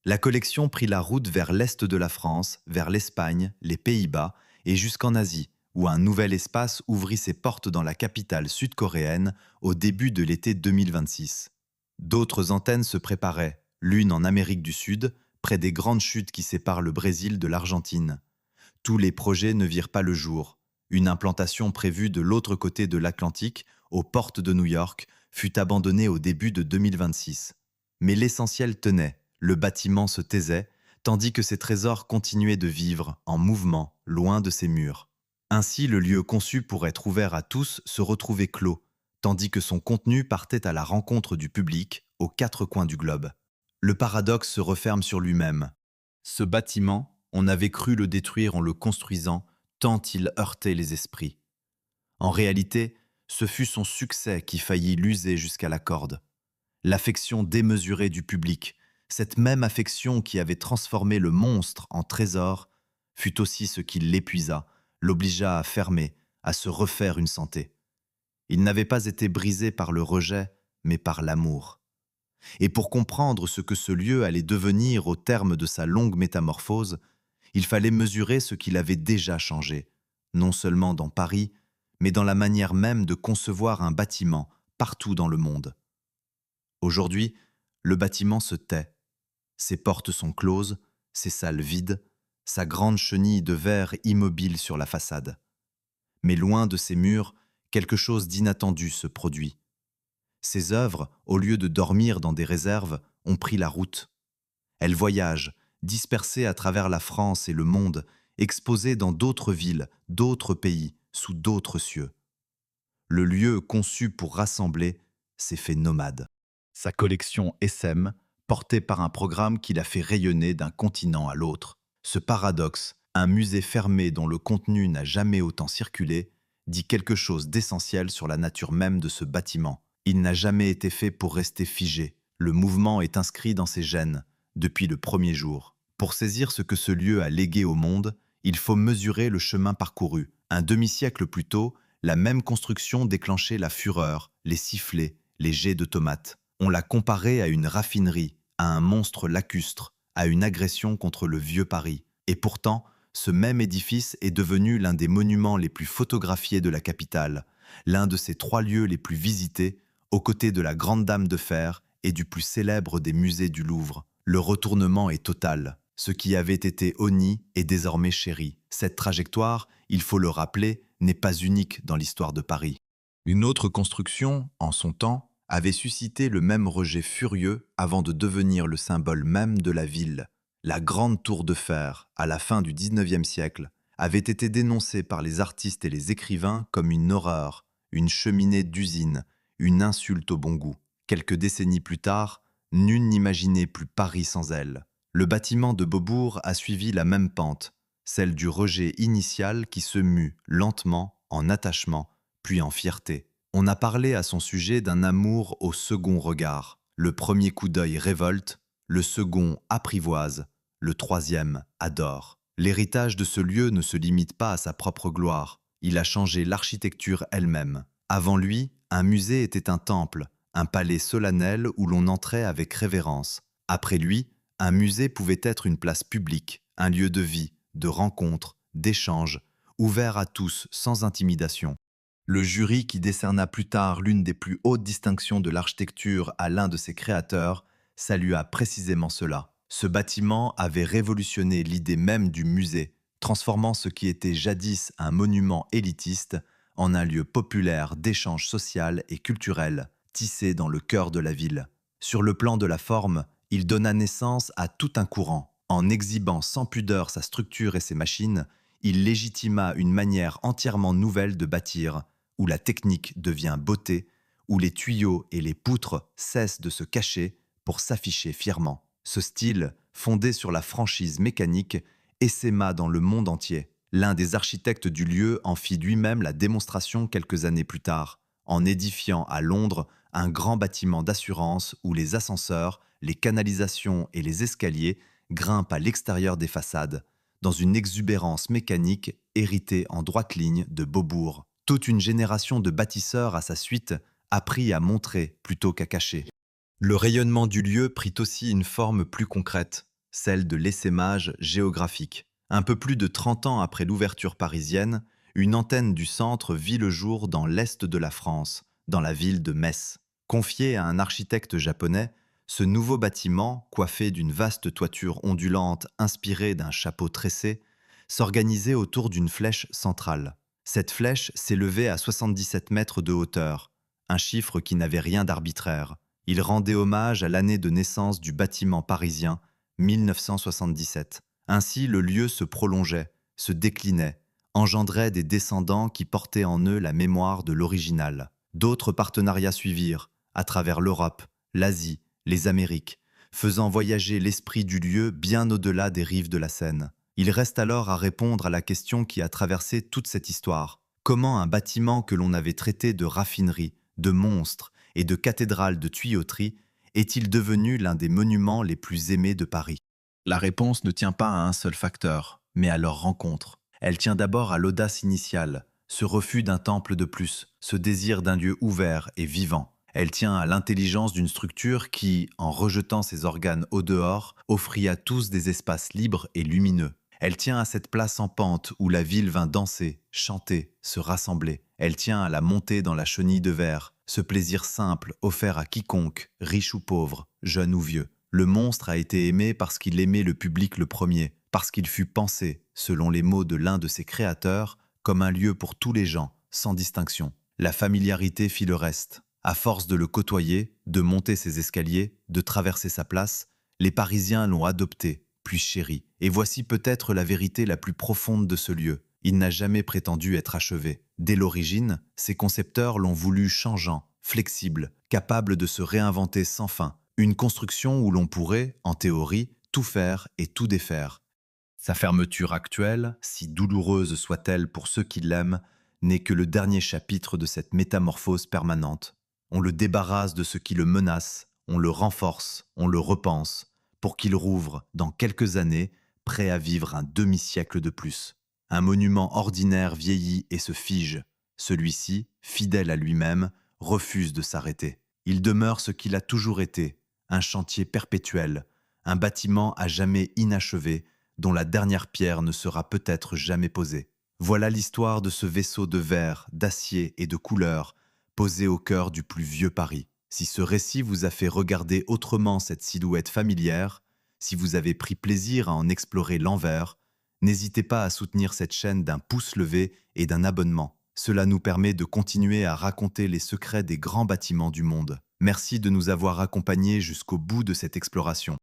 La collection prit la route vers l'est de la France, vers l'Espagne, les Pays-Bas et jusqu'en Asie, où un nouvel espace ouvrit ses portes dans la capitale sud-coréenne au début de l'été 2026. D'autres antennes se préparaient, l'une en Amérique du Sud, près des grandes chutes qui séparent le Brésil de l'Argentine. Tous les projets ne virent pas le jour. Une implantation prévue de l'autre côté de l'Atlantique, aux portes de New York, fut abandonnée au début de 2026. Mais l'essentiel tenait, le bâtiment se taisait, tandis que ses trésors continuaient de vivre, en mouvement, loin de ses murs. Ainsi, le lieu conçu pour être ouvert à tous se retrouvait clos, tandis que son contenu partait à la rencontre du public, aux 4 coins du globe. Le paradoxe se referme sur lui-même. Ce bâtiment, on avait cru le détruire en le construisant, tant il heurtait les esprits. En réalité, ce fut son succès qui faillit l'user jusqu'à la corde. L'affection démesurée du public, cette même affection qui avait transformé le monstre en trésor, fut aussi ce qui l'épuisa, l'obligea à fermer, à se refaire une santé. Il n'avait pas été brisé par le rejet, mais par l'amour. Et pour comprendre ce que ce lieu allait devenir au terme de sa longue métamorphose, il fallait mesurer ce qu'il avait déjà changé, non seulement dans Paris, mais dans la manière même de concevoir un bâtiment partout dans le monde. Aujourd'hui, le bâtiment se tait. Ses portes sont closes, ses salles vides, sa grande chenille de verre immobile sur la façade. Mais loin de ces murs, quelque chose d'inattendu se produit. Ses œuvres, au lieu de dormir dans des réserves, ont pris la route. Elles voyagent, dispersées à travers la France et le monde, exposées dans d'autres villes, d'autres pays, sous d'autres cieux. Le lieu conçu pour rassembler s'est fait nomade. Sa collection essaime, portée par un programme qui l'a fait rayonner d'un continent à l'autre. Ce paradoxe, un musée fermé dont le contenu n'a jamais autant circulé, dit quelque chose d'essentiel sur la nature même de ce bâtiment. Il n'a jamais été fait pour rester figé. Le mouvement est inscrit dans ses gènes, depuis le premier jour. Pour saisir ce que ce lieu a légué au monde, il faut mesurer le chemin parcouru. Un demi-siècle plus tôt, la même construction déclenchait la fureur, les sifflets, les jets de tomates. On l'a comparé à une raffinerie, à un monstre lacustre, à une agression contre le vieux Paris. Et pourtant, ce même édifice est devenu l'un des monuments les plus photographiés de la capitale, l'un de ses 3 lieux les plus visités, aux côtés de la Grande Dame de Fer et du plus célèbre des musées du Louvre. Le retournement est total. Ce qui avait été honni est désormais chéri. Cette trajectoire, il faut le rappeler, n'est pas unique dans l'histoire de Paris. Une autre construction, en son temps, avait suscité le même rejet furieux avant de devenir le symbole même de la ville. La Grande Tour de Fer, à la fin du XIXe siècle, avait été dénoncée par les artistes et les écrivains comme une horreur, une cheminée d'usine, une insulte au bon goût. Quelques décennies plus tard, nul n'imaginait plus Paris sans elle. Le bâtiment de Beaubourg a suivi la même pente, celle du rejet initial qui se mue lentement en attachement, puis en fierté. On a parlé à son sujet d'un amour au second regard. Le premier coup d'œil révolte, le second apprivoise, le troisième adore. L'héritage de ce lieu ne se limite pas à sa propre gloire. Il a changé l'architecture elle-même. Avant lui, un musée était un temple, un palais solennel où l'on entrait avec révérence. Après lui, un musée pouvait être une place publique, un lieu de vie, de rencontre, d'échange, ouvert à tous sans intimidation. Le jury qui décerna plus tard l'une des plus hautes distinctions de l'architecture à l'un de ses créateurs salua précisément cela. Ce bâtiment avait révolutionné l'idée même du musée, transformant ce qui était jadis un monument élitiste en un lieu populaire d'échange social et culturel, tissé dans le cœur de la ville. Sur le plan de la forme, il donna naissance à tout un courant. En exhibant sans pudeur sa structure et ses machines, il légitima une manière entièrement nouvelle de bâtir, où la technique devient beauté, où les tuyaux et les poutres cessent de se cacher pour s'afficher fièrement. Ce style, fondé sur la franchise mécanique, essaima dans le monde entier. L'un des architectes du lieu en fit lui-même la démonstration quelques années plus tard, en édifiant à Londres un grand bâtiment d'assurance où les ascenseurs, les canalisations et les escaliers grimpent à l'extérieur des façades, dans une exubérance mécanique héritée en droite ligne de Beaubourg. Toute une génération de bâtisseurs à sa suite apprit à montrer plutôt qu'à cacher. Le rayonnement du lieu prit aussi une forme plus concrète, celle de l'essaimage géographique. Un peu plus de 30 ans après l'ouverture parisienne, une antenne du centre vit le jour dans l'est de la France, dans la ville de Metz. Confié à un architecte japonais, ce nouveau bâtiment, coiffé d'une vaste toiture ondulante inspirée d'un chapeau tressé, s'organisait autour d'une flèche centrale. Cette flèche s'élevait à 77 mètres de hauteur, un chiffre qui n'avait rien d'arbitraire. Il rendait hommage à l'année de naissance du bâtiment parisien, 1977. Ainsi, le lieu se prolongeait, se déclinait, engendrait des descendants qui portaient en eux la mémoire de l'original. D'autres partenariats suivirent, à travers l'Europe, l'Asie, les Amériques, faisant voyager l'esprit du lieu bien au-delà des rives de la Seine. Il reste alors à répondre à la question qui a traversé toute cette histoire. Comment un bâtiment que l'on avait traité de raffinerie, de monstre et de cathédrale de tuyauterie est-il devenu l'un des monuments les plus aimés de Paris? La réponse ne tient pas à un seul facteur, mais à leur rencontre. Elle tient d'abord à l'audace initiale, ce refus d'un temple de plus, ce désir d'un lieu ouvert et vivant. Elle tient à l'intelligence d'une structure qui, en rejetant ses organes au dehors, offrit à tous des espaces libres et lumineux. Elle tient à cette place en pente où la ville vint danser, chanter, se rassembler. Elle tient à la montée dans la chenille de verre, ce plaisir simple offert à quiconque, riche ou pauvre, jeune ou vieux. Le monstre a été aimé parce qu'il aimait le public le premier, parce qu'il fut pensé, selon les mots de l'un de ses créateurs, comme un lieu pour tous les gens, sans distinction. La familiarité fit le reste. À force de le côtoyer, de monter ses escaliers, de traverser sa place, les Parisiens l'ont adopté, puis chéri. Et voici peut-être la vérité la plus profonde de ce lieu. Il n'a jamais prétendu être achevé. Dès l'origine, ses concepteurs l'ont voulu changeant, flexible, capable de se réinventer sans fin. Une construction où l'on pourrait, en théorie, tout faire et tout défaire. Sa fermeture actuelle, si douloureuse soit-elle pour ceux qui l'aiment, n'est que le dernier chapitre de cette métamorphose permanente. On le débarrasse de ce qui le menace, on le renforce, on le repense, pour qu'il rouvre, dans quelques années, prêt à vivre un demi-siècle de plus. Un monument ordinaire vieillit et se fige. Celui-ci, fidèle à lui-même, refuse de s'arrêter. Il demeure ce qu'il a toujours été, un chantier perpétuel, un bâtiment à jamais inachevé, dont la dernière pierre ne sera peut-être jamais posée. Voilà l'histoire de ce vaisseau de verre, d'acier et de couleur, posé au cœur du plus vieux Paris. Si ce récit vous a fait regarder autrement cette silhouette familière, si vous avez pris plaisir à en explorer l'envers, n'hésitez pas à soutenir cette chaîne d'un pouce levé et d'un abonnement. Cela nous permet de continuer à raconter les secrets des grands bâtiments du monde. Merci de nous avoir accompagnés jusqu'au bout de cette exploration.